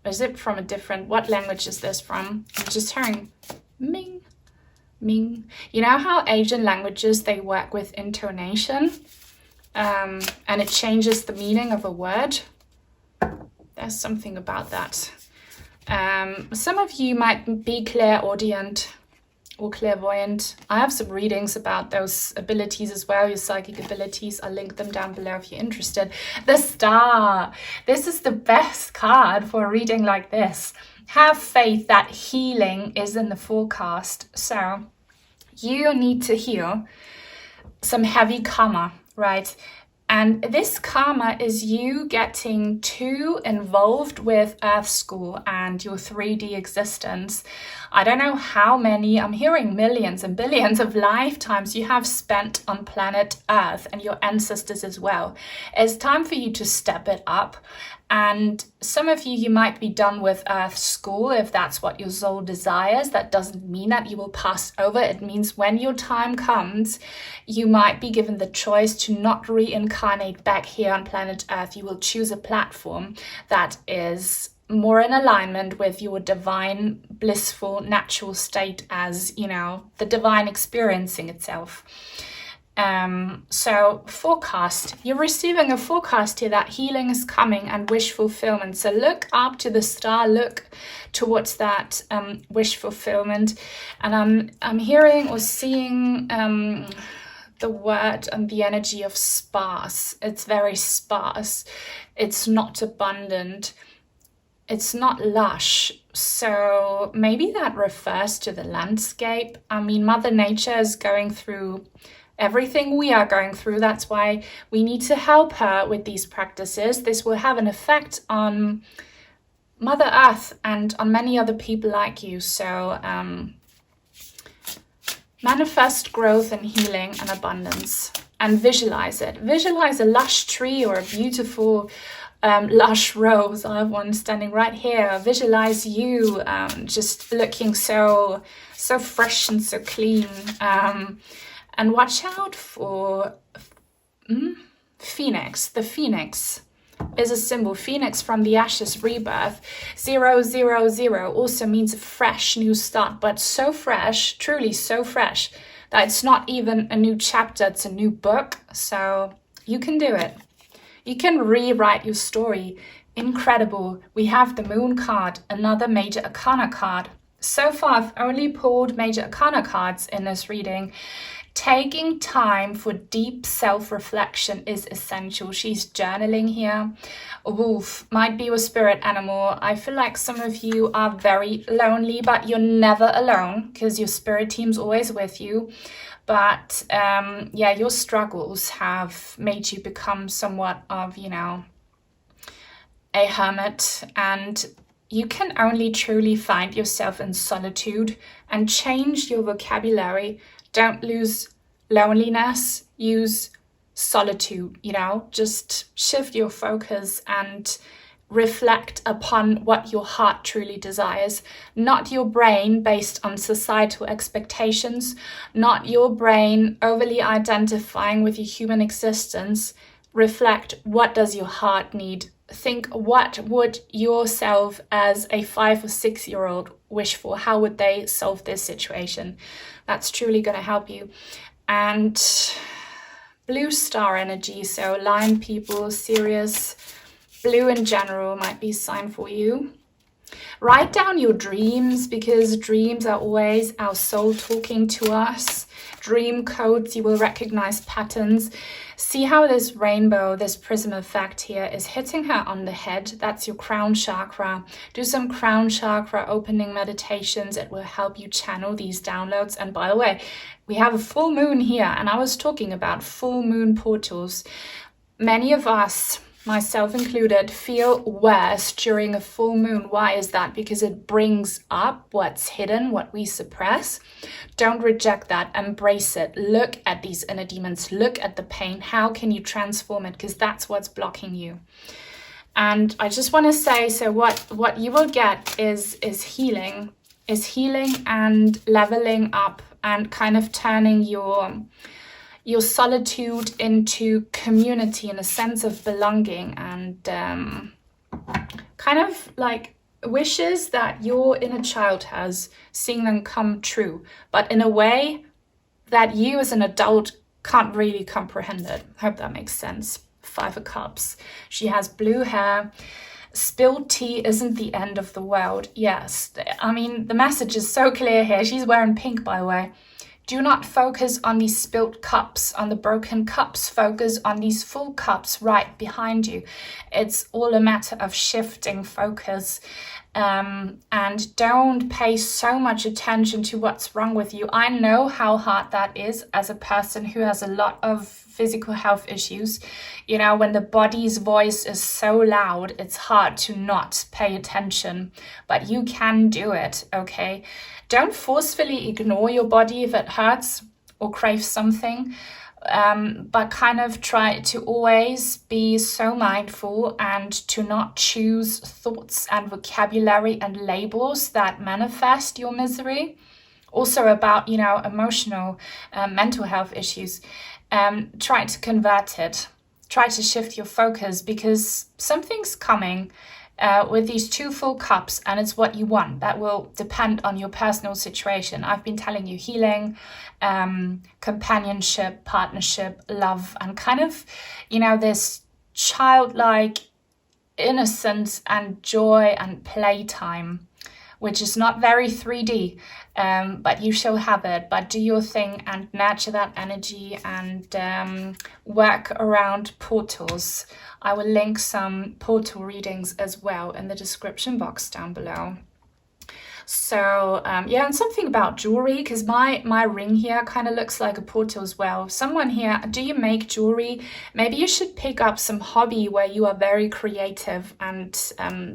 Is it from a different, what language is this from? I'm just hearing Ming. You know how Asian languages, they work with intonation and it changes the meaning of a word? There's something about that. Some of you might be clairaudient or clairvoyant. I have some readings about those abilities as well, your psychic abilities. I'll link them down below if you're interested. The Star. This is the best card for a reading like this. Have faith that healing is in the forecast. So You need to heal some heavy karma, right? And this karma is you getting too involved with Earth School and your 3D existence. I don't know how many, I'm hearing millions and billions of lifetimes you have spent on planet Earth and your ancestors as well. It's time for you to step it up. And some of you might be done with Earth School if that's what your soul desires. That doesn't mean that you will pass over. It means when your time comes, you might be given the choice to not reincarnate back here on planet Earth. You will choose a platform that is more in alignment with your divine, blissful, natural state as, the divine experiencing itself. So forecast, you're receiving a forecast here that healing is coming and wish fulfillment. So look up to the star, look towards that wish fulfillment. And I'm hearing or seeing the word and the energy of sparse. It's very sparse. It's not abundant. It's not lush. So maybe that refers to the landscape. I mean, Mother Nature is going through everything we are going through. That's why we need to help her with these practices. This will have an effect on Mother Earth and on many other people like you. So manifest growth and healing and abundance and visualize it. Visualize a lush tree or a beautiful lush rose. I have one standing right here. Visualize you just looking so fresh and so clean. And watch out for Phoenix. The Phoenix is a symbol. Phoenix from the ashes, rebirth. 000 also means a fresh new start, but so fresh, truly so fresh, that it's not even a new chapter, it's a new book. So you can do it. You can rewrite your story. Incredible. We have the Moon card, another major arcana card. So far, I've only pulled major arcana cards in this reading. Taking time for deep self-reflection is essential. She's journaling here. A wolf might be your spirit animal. I feel like some of you are very lonely, but you're never alone because your spirit team's always with you. But your struggles have made you become somewhat of, a hermit. And you can only truly find yourself in solitude and change your vocabulary. Don't lose loneliness, use solitude, just shift your focus and reflect upon what your heart truly desires, not your brain based on societal expectations, not your brain overly identifying with your human existence. Reflect, what does your heart need? Think, what would yourself as a 5 or 6 year old wish for? How would they solve this situation? That's truly going to help you. And blue star energy, so Lion people, Sirius, blue in general might be a sign for you. Write down your dreams, because dreams are always our soul talking to us. Dream codes, you will recognize patterns. See how this rainbow, this prism effect here is hitting her on the head. That's your crown chakra. Do some crown chakra opening meditations. It will help you channel these downloads. And by the way, we have a full moon here, and I was talking about full moon portals. Many of us, myself included, feel worse during a full moon. Why is that? Because it brings up what's hidden, what we suppress. Don't reject that, embrace it. Look at these inner demons, look at the pain. How can you transform it? Because that's what's blocking you. And I just want to say, so what you will get is healing and leveling up and kind of turning your solitude into community and a sense of belonging, and kind of like wishes that your inner child has, seeing them come true, but in a way that you as an adult can't really comprehend it. Hope that makes sense. 5 of Cups. She has blue hair. Spilled tea isn't the end of the world. Yes, I mean, the message is so clear here. She's wearing pink, by the way. Do not focus on these spilled cups, on the broken cups. Focus on these full cups right behind you. It's all a matter of shifting focus. And don't pay so much attention to what's wrong with you. I know how hard that is as a person who has a lot of physical health issues. You know, when the body's voice is so loud, it's hard to not pay attention, but you can do it, okay? Don't forcefully ignore your body if it hurts or craves something. But kind of try to always be so mindful and to not choose thoughts and vocabulary and labels that manifest your misery. Also about, you know, emotional, mental health issues. Try to convert it. Try to shift your focus, because something's coming with these 2 full cups, and it's what you want. That will depend on your personal situation. I've been telling you healing, companionship, partnership, love, and kind of, you know, this childlike innocence and joy and playtime, which is not very 3D, but you shall have it. But do your thing and nurture that energy, and work around portals. I will link some portal readings as well in the description box down below. So yeah, and something about jewelry, because my ring here kind of looks like a portal as well. Someone here, do you make jewelry? Maybe you should pick up some hobby where you are very creative, and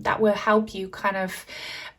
that will help you kind of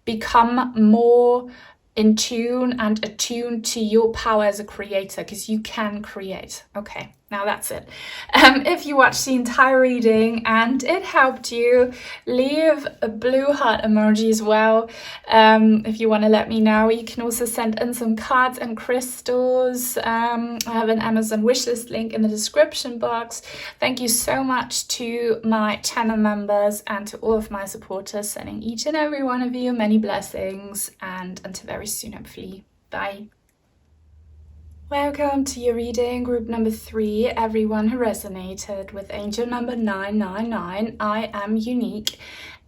become more in tune and attuned to your power as a creator, because you can create. Okay, now that's it. If you watched the entire reading and it helped you, leave a blue heart emoji as well. If you want to let me know, you can also send in some cards and crystals. I have an Amazon wishlist link in the description box. Thank you so much to my channel members and to all of my supporters, sending each and every one of you many blessings, and until very soon, hopefully. Bye. Welcome to your reading, group number 3, everyone who resonated with angel number 999. I am unique,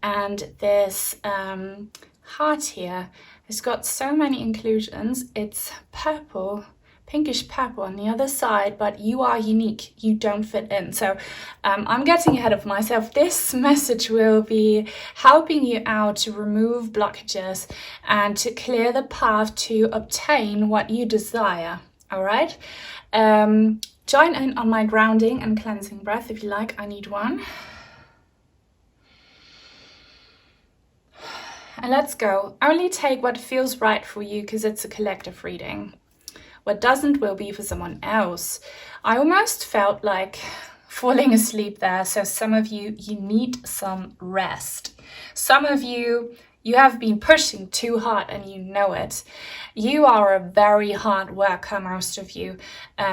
and this heart here has got so many inclusions. It's purple, pinkish purple on the other side, but you are unique, you don't fit in. So I'm getting ahead of myself. This message will be helping you out to remove blockages and to clear the path to obtain what you desire. All right, join in on my grounding and cleansing breath if you like. I need one. And let's go. Only take what feels right for you, because it's a collective reading. What doesn't will be for someone else. I almost felt like falling asleep there. So some of you, you need some rest. Some of you, you have been pushing too hard and you know it. You are a very hard worker, most of you.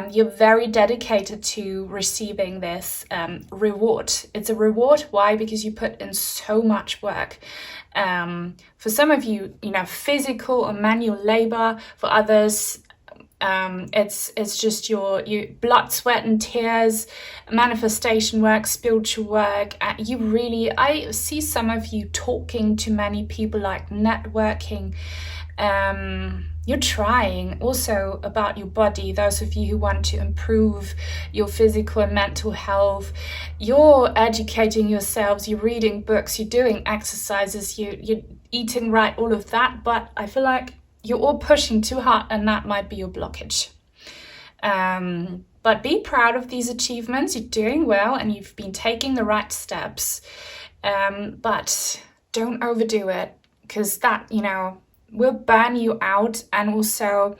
You're very dedicated to receiving this reward. It's a reward. Why? Because you put in so much work. For some of you, you know, physical or manual labor. For others, it's just your blood, sweat and tears, manifestation work, spiritual work. You really, I see some of you talking to many people, like networking. You're trying also about your body. Those of you who want to improve your physical and mental health, you're educating yourselves, you're reading books, you're doing exercises, you're eating right, all of that. But I feel like you're all pushing too hard, and that might be your blockage. But be proud of these achievements. You're doing well and you've been taking the right steps. But don't overdo it, because that, you know, will burn you out. And also,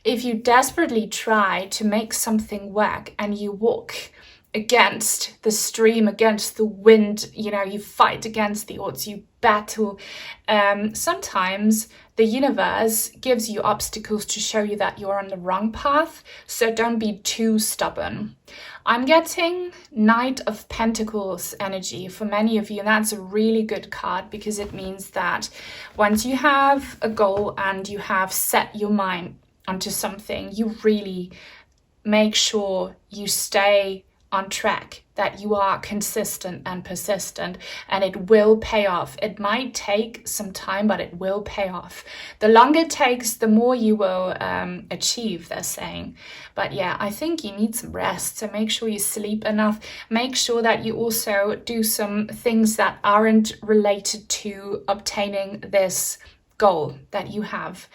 if you desperately try to make something work and you walk against the stream, against the wind, you know, you fight against the odds, you battle. Sometimes the universe gives you obstacles to show you that you're on the wrong path. So don't be too stubborn. I'm getting Knight of Pentacles energy for many of you, and that's a really good card, because it means that once you have a goal and you have set your mind onto something, you really make sure you stay on track that you are consistent and persistent, and it will pay off. It might take some time, but it will pay off. The longer it takes, the more you will achieve, they're saying. But yeah, I think you need some rest. So make sure you sleep enough. Make sure that you also do some things that aren't related to obtaining this goal that you have.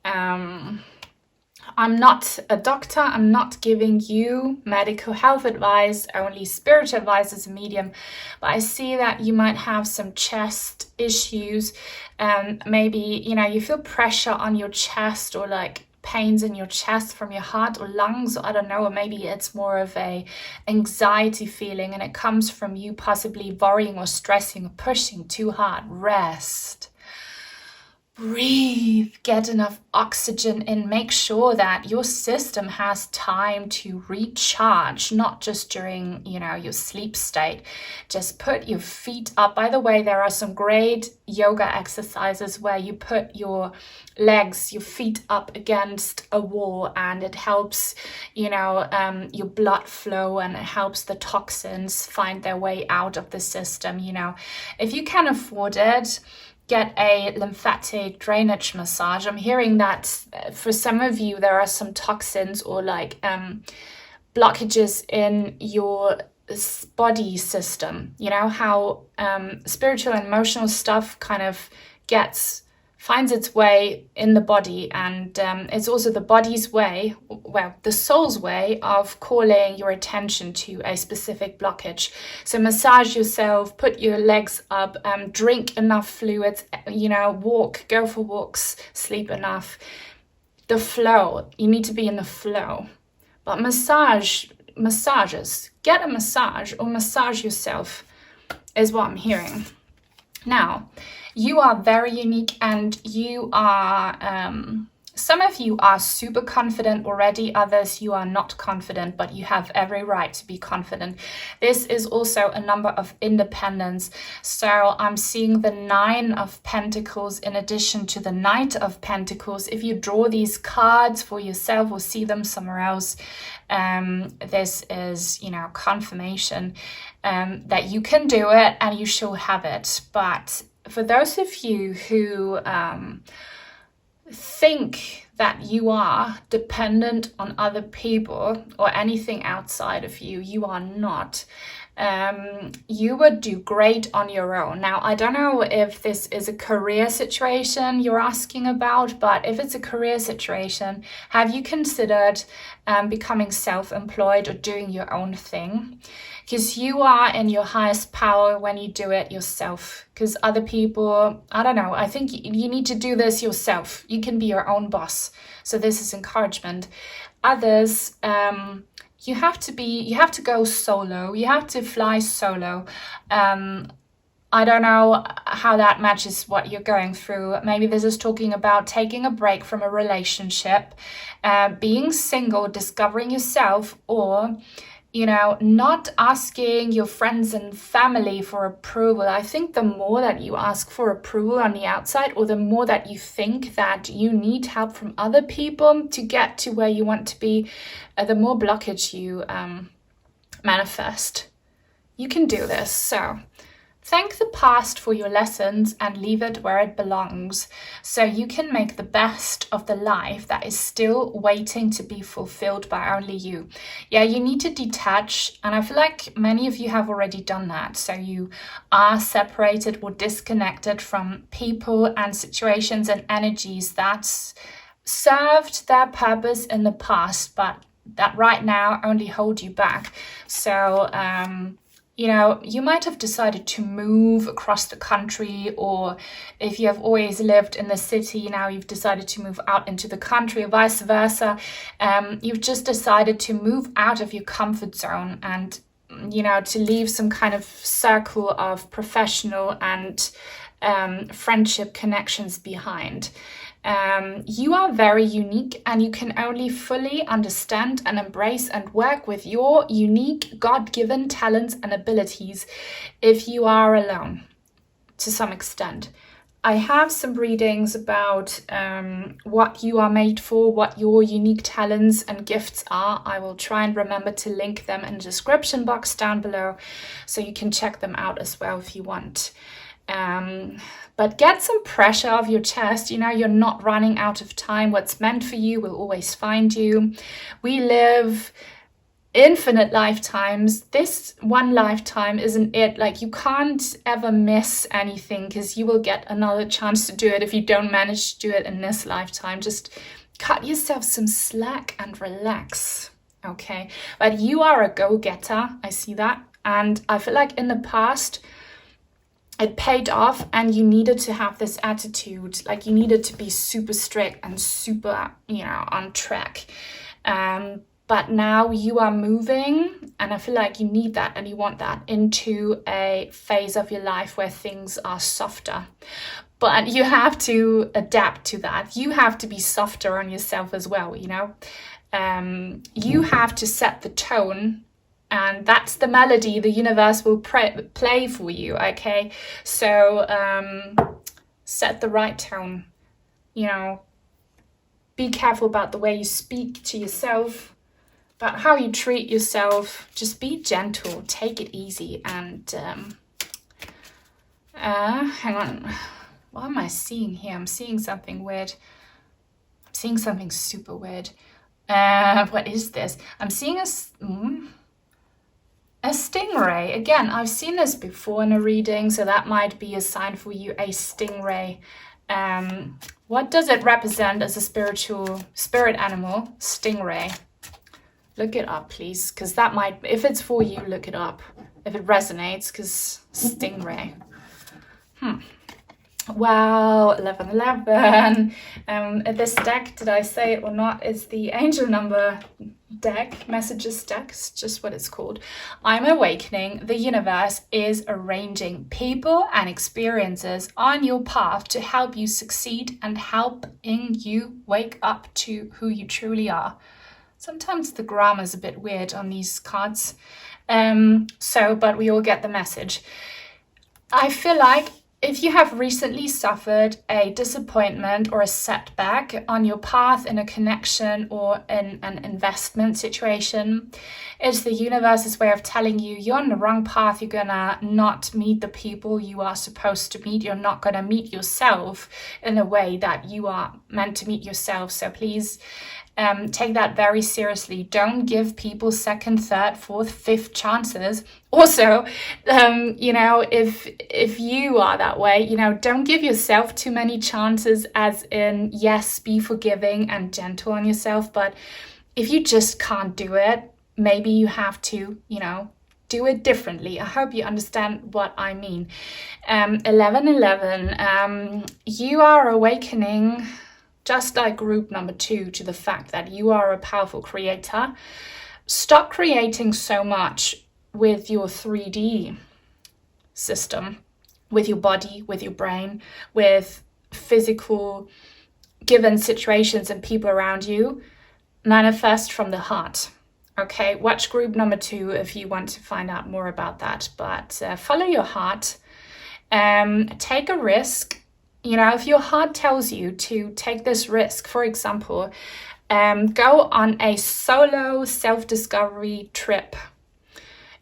I'm not a doctor, I'm not giving you medical health advice, only spiritual advice as a medium, but I see that you might have some chest issues, maybe, you feel pressure on your chest, or like pains in your chest from your heart or lungs, or I don't know, or maybe it's more of a anxiety feeling and it comes from you possibly worrying or stressing or pushing too hard. Rest. Breathe, get enough oxygen in, make sure that your system has time to recharge, not just during, your sleep state. Just put your feet up. By the way, there are some great yoga exercises where you put your legs, your feet up against a wall, and it helps, your blood flow, and it helps the toxins find their way out of the system. If you can afford it, get a lymphatic drainage massage. I'm hearing that for some of you there are some toxins or like blockages in your body system. You know how spiritual and emotional stuff kind of finds its way in the body, and it's also the body's way, the soul's way of calling your attention to a specific blockage. So massage yourself, put your legs up, drink enough fluids, go for walks, sleep enough. The flow, you need to be in the flow. But massages, get a massage or massage yourself is what I'm hearing. Now, you are very unique, and you are, some of you are super confident already, others you are not confident, but you have every right to be confident. This is also a number of independence. So I'm seeing the 9 of Pentacles in addition to the Knight of Pentacles. If you draw these cards for yourself or see them somewhere else, this is, confirmation that you can do it and you shall have it. But for those of you who think that you are dependent on other people or anything outside of you, you are not. You would do great on your own. Now, I don't know if this is a career situation you're asking about, but if it's a career situation, have you considered becoming self-employed or doing your own thing? Because you are in your highest power when you do it yourself. Because other people, I don't know, I think you need to do this yourself. You can be your own boss. So this is encouragement. Others, you have to go solo. You have to fly solo. I don't know how that matches what you're going through. Maybe this is talking about taking a break from a relationship, being single, discovering yourself, or not asking your friends and family for approval. I think the more that you ask for approval on the outside, or the more that you think that you need help from other people to get to where you want to be, the more blockage you manifest. You can do this. So thank the past for your lessons and leave it where it belongs, so you can make the best of the life that is still waiting to be fulfilled by only you. Yeah, you need to detach, and I feel like many of you have already done that. So you are separated or disconnected from people and situations and energies that served their purpose in the past, but that right now only hold you back. So you might have decided to move across the country, or if you have always lived in the city, now you've decided to move out into the country, or vice versa. You've just decided to move out of your comfort zone and, to leave some kind of circle of professional and friendship connections behind. You are very unique, and you can only fully understand and embrace and work with your unique God-given talents and abilities if you are alone to some extent. I have some readings about what you are made for, what your unique talents and gifts are. I will try and remember to link them in the description box down below, so you can check them out as well if you want. But get some pressure off your chest. You know, you're not running out of time. What's meant for you will always find you. We live infinite lifetimes. This one lifetime isn't it. Like, you can't ever miss anything, because you will get another chance to do it if you don't manage to do it in this lifetime. Just cut yourself some slack and relax, okay? But you are a go-getter. I see that. And I feel like in the past, it paid off, and you needed to have this attitude. Like, you needed to be super strict and super, you know, on track. But now you are moving, and I feel like you need that and you want that, into a phase of your life where things are softer. But you have to adapt to that. You have to be softer on yourself as well, you know. You have to set the tone, and that's the melody the universe will play for you, okay? So set the right tone, you know. Be careful about the way you speak to yourself, about how you treat yourself. Just be gentle, take it easy, and hang on. What am I seeing here? I'm seeing something weird. I'm seeing something super weird. What is this? I'm seeing a stingray. Again, I've seen this before in a reading, so that might be a sign for you, a stingray. What does it represent as a spirit animal? Stingray. Look it up, please, because that might, if it's for you, look it up. If it resonates, because stingray. Wow, 1111. This deck, did I say it or not, is the angel number deck, messages deck, it's just what it's called. I'm awakening. The universe is arranging people and experiences on your path to help you succeed and helping you wake up to who you truly are. Sometimes the grammar's a bit weird on these cards. But we all get the message. I feel like if you have recently suffered a disappointment or a setback on your path in a connection or in an investment situation, it's the universe's way of telling you you're on the wrong path. You're gonna not meet the people you are supposed to meet. You're not gonna meet yourself in a way that you are meant to meet yourself. So please take that very seriously. Don't give people second, third, fourth, fifth chances. Also, you know, if you are that way, you know, don't give yourself too many chances, as in, yes, be forgiving and gentle on yourself. But if you just can't do it, maybe you have to, you know, do it differently. I hope you understand what I mean. 1111, you are awakening, just like group number 2, to the fact that you are a powerful creator. Stop creating so much with your 3D system, with your body, with your brain, with physical given situations and people around you. Manifest from the heart. Okay, watch group number 2 if you want to find out more about that. But follow your heart. Take a risk. You know, if your heart tells you to take this risk, for example, go on a solo self-discovery trip.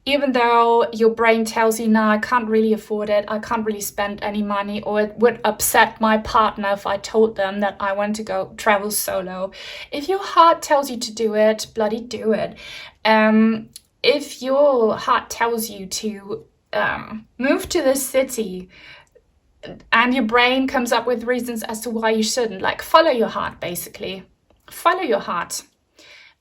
Even though your brain tells you, no, I can't really afford it, I can't really spend any money, or it would upset my partner if I told them that I want to go travel solo. If your heart tells you to do it, bloody do it. If your heart tells you to move to this city, and your brain comes up with reasons as to why you shouldn't, like, follow your heart, basically. Follow your heart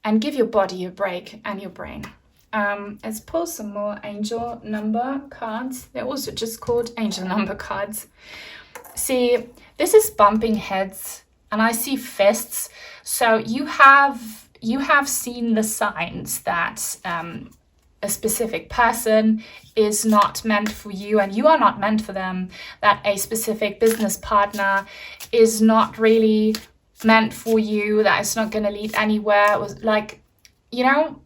and give your body a break and your brain. Let's pull some more angel number cards. They're also just called angel number cards. See, this is bumping heads, and I see fists. So you have seen the signs that a specific person is not meant for you and you are not meant for them, that a specific business partner is not really meant for you, that it's not going to lead anywhere. It was like, you know,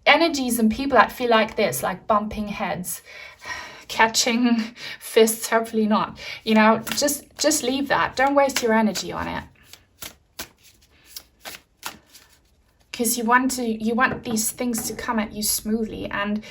energies and people that feel like this, like bumping heads. catching fists, hopefully not. You know, just leave that. Don't waste your energy on it. Because you want these things to come at you smoothly. And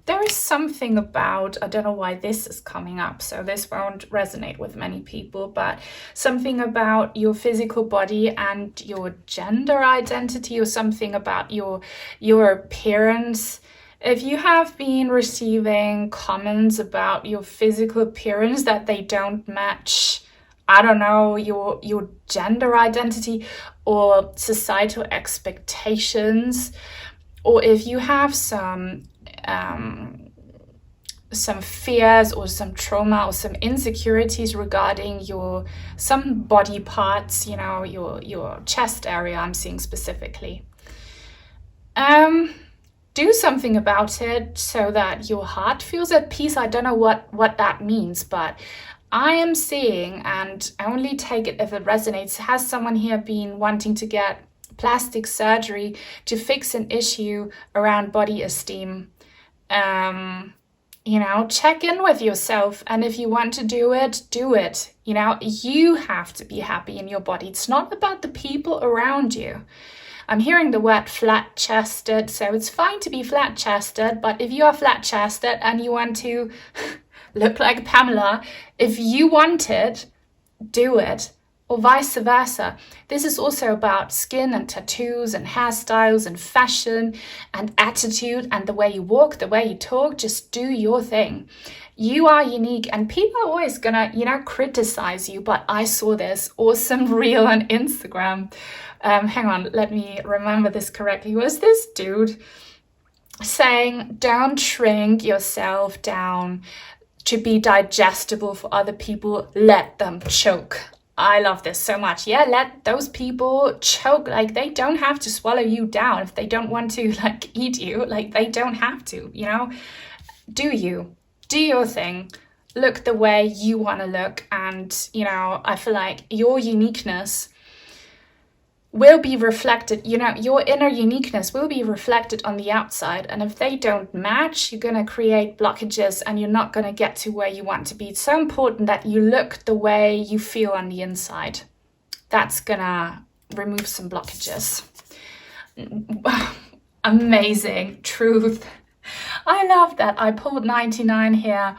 there is something about, I don't know why this is coming up, so this won't resonate with many people, but something about your physical body and your gender identity, or something about your appearance. If you have been receiving comments about your physical appearance that they don't match, I don't know, your gender identity or societal expectations, or if you have some fears or some trauma or some insecurities regarding some body parts, you know, your chest area, I'm seeing specifically. Do something about it so that your heart feels at peace. I don't know what that means, but I am seeing, and I only take it if it resonates, has someone here been wanting to get plastic surgery to fix an issue around body esteem? You know, check in with yourself, and if you want to do it, do it. You know, you have to be happy in your body. It's not about the people around you. I'm hearing the word flat-chested, so it's fine to be flat-chested, but if you are flat-chested and you want to look like Pamela, if you want it, do it. Or vice versa. This is also about skin and tattoos and hairstyles and fashion and attitude and the way you walk, the way you talk. Just do your thing. You are unique, and people are always gonna, you know, criticize you. But I saw this awesome reel on Instagram. Hang on, let me remember this correctly. Was this dude saying, don't shrink yourself down to be digestible for other people, let them choke. I love this so much. Yeah, let those people choke. Like, they don't have to swallow you down. If they don't want to, like, eat you, like, they don't have to, you know? Do you. Do your thing. Look the way you want to look. And, you know, I feel like your uniqueness will be reflected, you know, your inner uniqueness will be reflected on the outside. And if they don't match, you're going to create blockages and you're not going to get to where you want to be. It's so important that you look the way you feel on the inside. That's going to remove some blockages. Amazing truth. I love that. I pulled 99 here,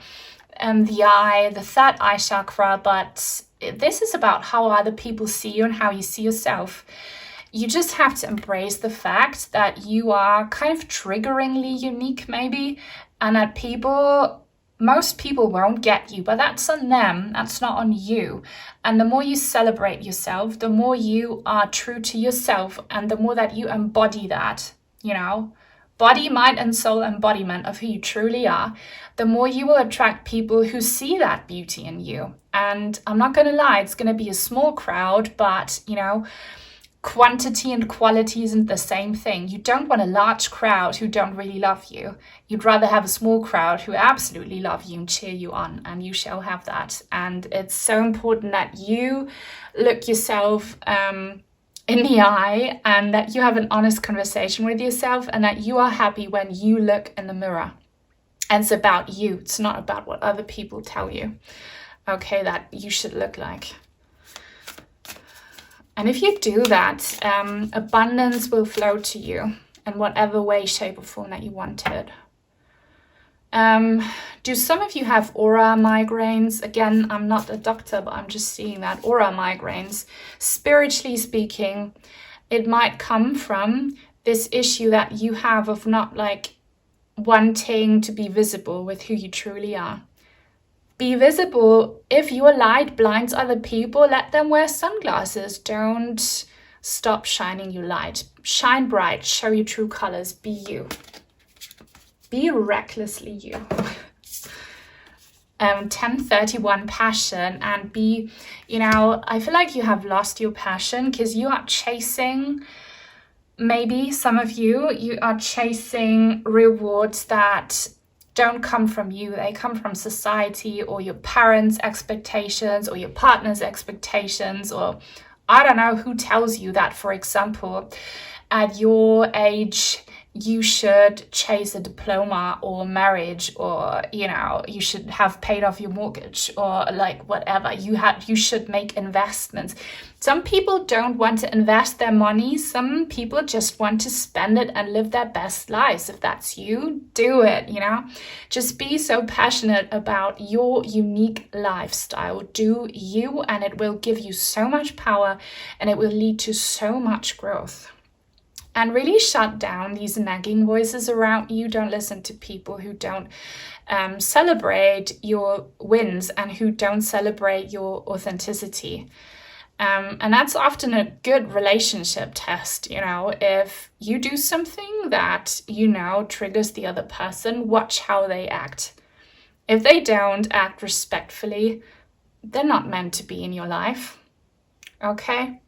the third eye chakra, but this is about how other people see you and how you see yourself. You just have to embrace the fact that you are kind of triggeringly unique, maybe, and that most people won't get you, but that's on them. That's not on you. And the more you celebrate yourself, the more you are true to yourself, and the more that you embody that, you know, body, mind, and soul embodiment of who you truly are, the more you will attract people who see that beauty in you. And I'm not going to lie, it's going to be a small crowd, but, you know, quantity and quality isn't the same thing. You don't want a large crowd who don't really love you. You'd rather have a small crowd who absolutely love you and cheer you on, and you shall have that. And it's so important that you look yourself in the eye, and that you have an honest conversation with yourself, and that you are happy when you look in the mirror. And it's about you. It's not about what other people tell you, okay, that you should look like. And if you do that, abundance will flow to you in whatever way, shape, or form that you want it. Do some of you have aura migraines? Again, I'm not a doctor, but I'm just seeing that. Aura migraines, spiritually speaking, it might come from this issue that you have of not like wanting to be visible with who you truly are. Be visible. If your light blinds other people, let them wear sunglasses. Don't stop shining your light. Shine bright, show your true colors, be you. Be recklessly you. 1031 passion, and be, you know, I feel like you have lost your passion because you are chasing, maybe some of you are chasing rewards that don't come from you. They come from society or your parents' expectations or your partner's expectations, or I don't know who tells you that, for example, at your age, you should chase a diploma or marriage, or you should have paid off your mortgage, or like whatever. You should make investments. Some people don't want to invest their money. Some people just want to spend it and live their best lives. If that's you, do it. Just be so passionate about your unique lifestyle. Do you, and it will give you so much power, and it will lead to so much growth. And really shut down these nagging voices around you. Don't listen to people who don't celebrate your wins and who don't celebrate your authenticity. And that's often a good relationship test. If you do something that triggers the other person, watch how they act. If they don't act respectfully, they're not meant to be in your life. Okay?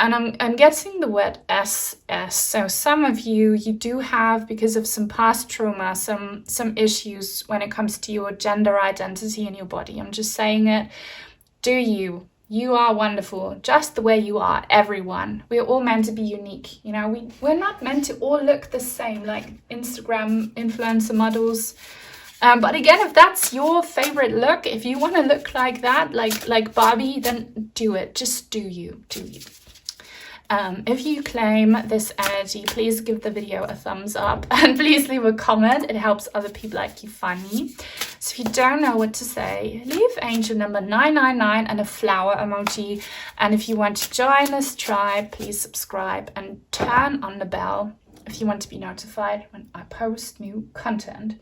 And I'm guessing the word SS. So some of you do have, because of some past trauma, some issues when it comes to your gender identity and your body. I'm just saying it. Do you? You are wonderful, just the way you are, everyone. We're all meant to be unique. We're not meant to all look the same, like Instagram influencer models. But again, if that's your favorite look, if you want to look like that, like Barbie, then do it. Just do you. If you claim this energy, please give the video a thumbs up and please leave a comment. It helps other people like you find me. So if you don't know what to say, leave angel number 999 and a flower emoji. And if you want to join this tribe, please subscribe and turn on the bell if you want to be notified when I post new content.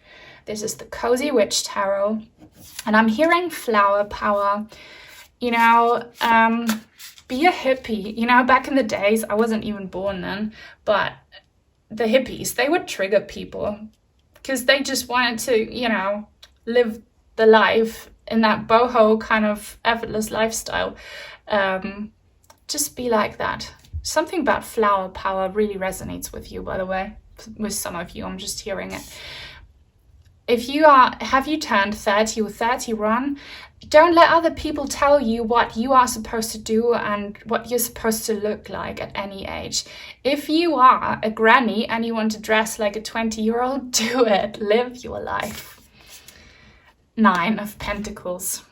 This is the Cozy Witch Tarot, and I'm hearing flower power. Be a hippie. Back in the days, I wasn't even born then, but the hippies, they would trigger people because they just wanted to, live the life in that boho kind of effortless lifestyle. Just be like that. Something about flower power really resonates with you, by the way, with some of you. I'm just hearing it. Have you turned 30 or 31? Don't let other people tell you what you are supposed to do and what you're supposed to look like at any age. If you are a granny and you want to dress like a 20-year-old, do it. Live your life. 9 of Pentacles.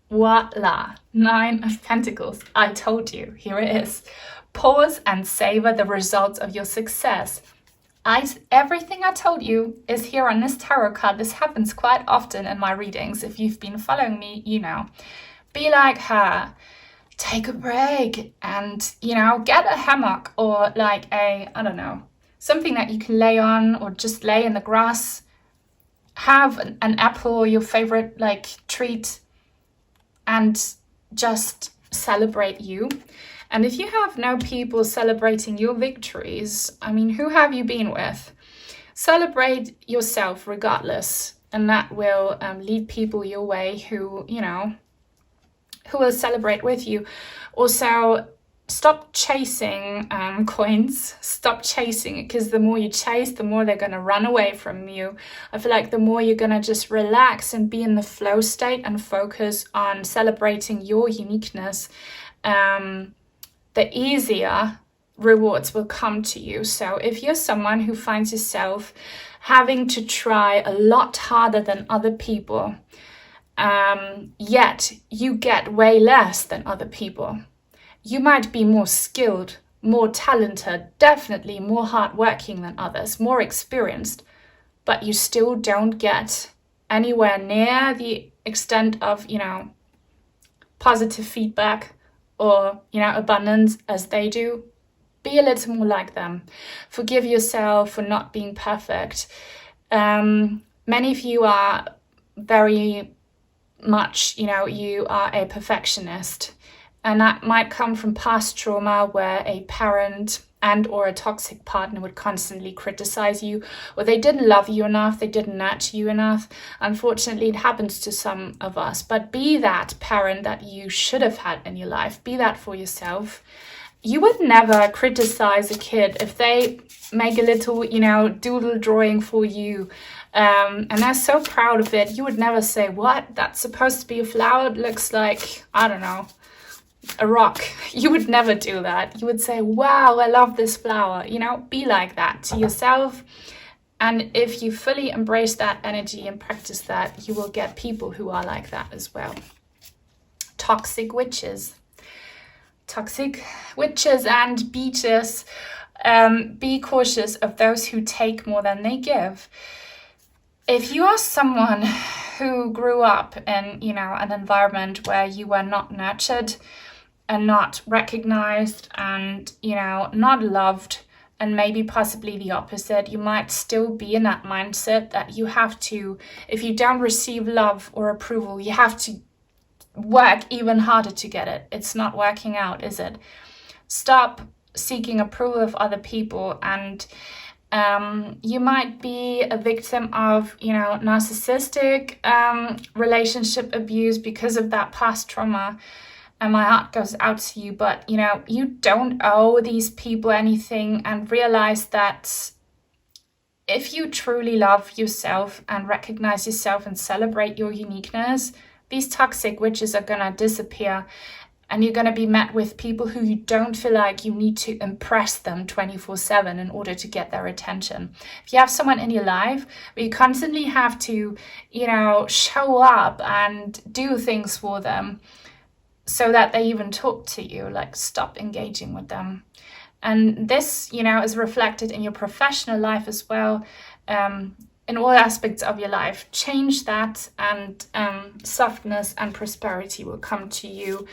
Voila. 9 of Pentacles. I told you. Here it is. Pause and savor the results of your success. Everything I told you is here on this tarot card. This happens quite often in my readings. If you've been following me, Be like her. Take a break and, get a hammock or like something that you can lay on, or just lay in the grass. Have an apple or your favorite treat and just celebrate you. And if you have no people celebrating your victories, who have you been with? Celebrate yourself regardless, and that will lead people your way who will celebrate with you. Also, stop chasing coins. Stop chasing it, because the more you chase, the more they're going to run away from you. I feel like the more you're going to just relax and be in the flow state and focus on celebrating your uniqueness, the easier rewards will come to you. So if you're someone who finds yourself having to try a lot harder than other people, yet you get way less than other people, you might be more skilled, more talented, definitely more hardworking than others, more experienced, but you still don't get anywhere near the extent of, positive feedback or, abundance as they do. Be a little more like them. Forgive yourself for not being perfect. Many of you are very much, you are a perfectionist. And that might come from past trauma where a parent and or a toxic partner would constantly criticize you, or they didn't love you enough, they didn't nurture you enough. Unfortunately, it happens to some of us. But be that parent that you should have had in your life. Be that for yourself. You would never criticize a kid if they make a little, doodle drawing for you. And they're so proud of it. You would never say, what? That's supposed to be a flower. It looks like, I don't know, a rock. You would never do that. You would say, wow, I love this flower. You know, be like that to yourself. And if you fully embrace that energy and practice that, you will get people who are like that as well. Toxic witches. Toxic witches and beaters. Be cautious of those who take more than they give. If you are someone who grew up in, you know, an environment where you were not nurtured and not recognized and, you know, not loved, and maybe possibly the opposite, you might still be in that mindset that you have to, if you don't receive love or approval, you have to work even harder to get it. It's not working out, is it? Stop seeking approval of other people, and you might be a victim of, you know, narcissistic relationship abuse because of that past trauma. And my heart goes out to you, but, you know, you don't owe these people anything, and realize that if you truly love yourself and recognize yourself and celebrate your uniqueness, these toxic witches are gonna disappear. And you're going to be met with people who you don't feel like you need to impress them 24/7 in order to get their attention. If you have someone in your life where you constantly have to, you know, show up and do things for them so that they even talk to you, like, stop engaging with them. And this, you know, is reflected in your professional life as well. In all aspects of your life, change that, and softness and prosperity will come to you.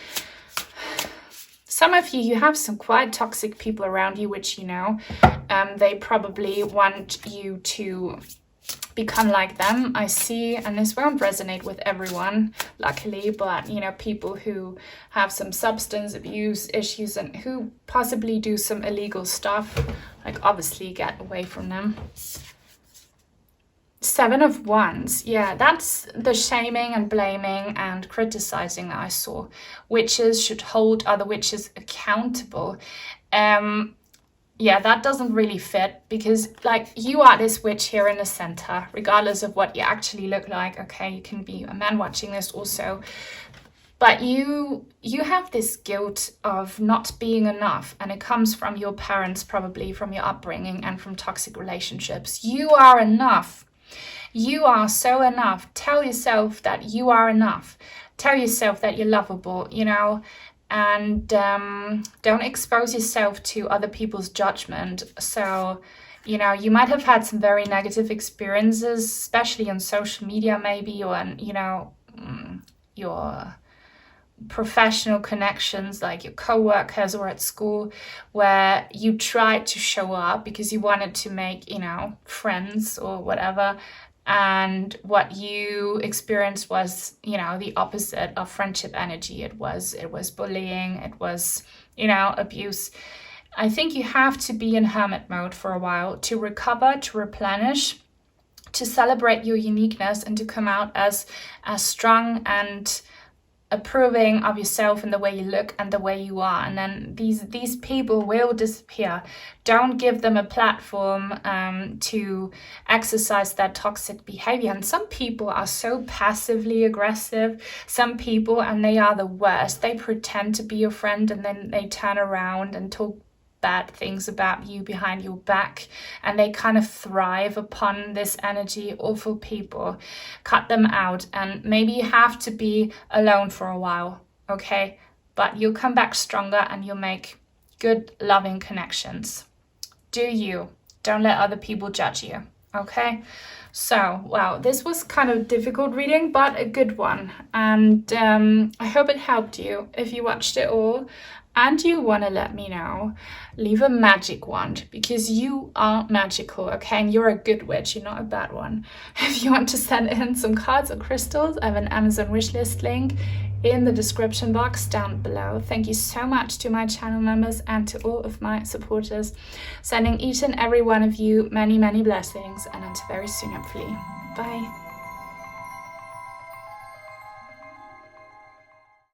Some of you have some quite toxic people around you, which, you know, they probably want you to become like them, I see, and this won't resonate with everyone, luckily, but, you know, people who have some substance abuse issues and who possibly do some illegal stuff, like, obviously get away from them. 7 of Wands. Yeah, that's the shaming and blaming and criticizing that I saw. Witches should hold other witches accountable. Yeah, that doesn't really fit, because, like, you are this witch here in the center, regardless of what you actually look like. Okay, you can be a man watching this also. But you have this guilt of not being enough, and it comes from your parents, probably from your upbringing and from toxic relationships. You are enough. You are so enough. Tell yourself that you are enough. Tell yourself that you're lovable, you know, and don't expose yourself to other people's judgment. So, you know, you might have had some very negative experiences, especially on social media maybe, or on, you know, your professional connections, like your co-workers or at school, where you tried to show up because you wanted to make, you know, friends or whatever, and what you experienced was, you know, the opposite of friendship energy. It was bullying, it was, you know, abuse. I think you have to be in hermit mode for a while to recover, to replenish, to celebrate your uniqueness, and to come out as strong and approving of yourself and the way you look and the way you are. And then these people will disappear. Don't give them a platform to exercise that toxic behavior. And some people are so passively aggressive. Some people, and they are the worst, they pretend to be your friend and then they turn around and talk bad things about you behind your back, and they kind of thrive upon this energy. Awful people. Cut them out, and maybe you have to be alone for a while, okay? But you'll come back stronger and you'll make good, loving connections. Do you. Don't let other people judge you, okay? So, wow, this was kind of difficult reading, but a good one. And I hope it helped you. If you watched it all and you want to let me know, leave a magic wand, because you are magical, okay? And you're a good witch, you're not a bad one. If you want to send in some cards or crystals, I have an Amazon wishlist link in the description box down below. Thank you so much to my channel members and to all of my supporters. Sending each and every one of you many, many blessings, and until very soon, hopefully. Bye.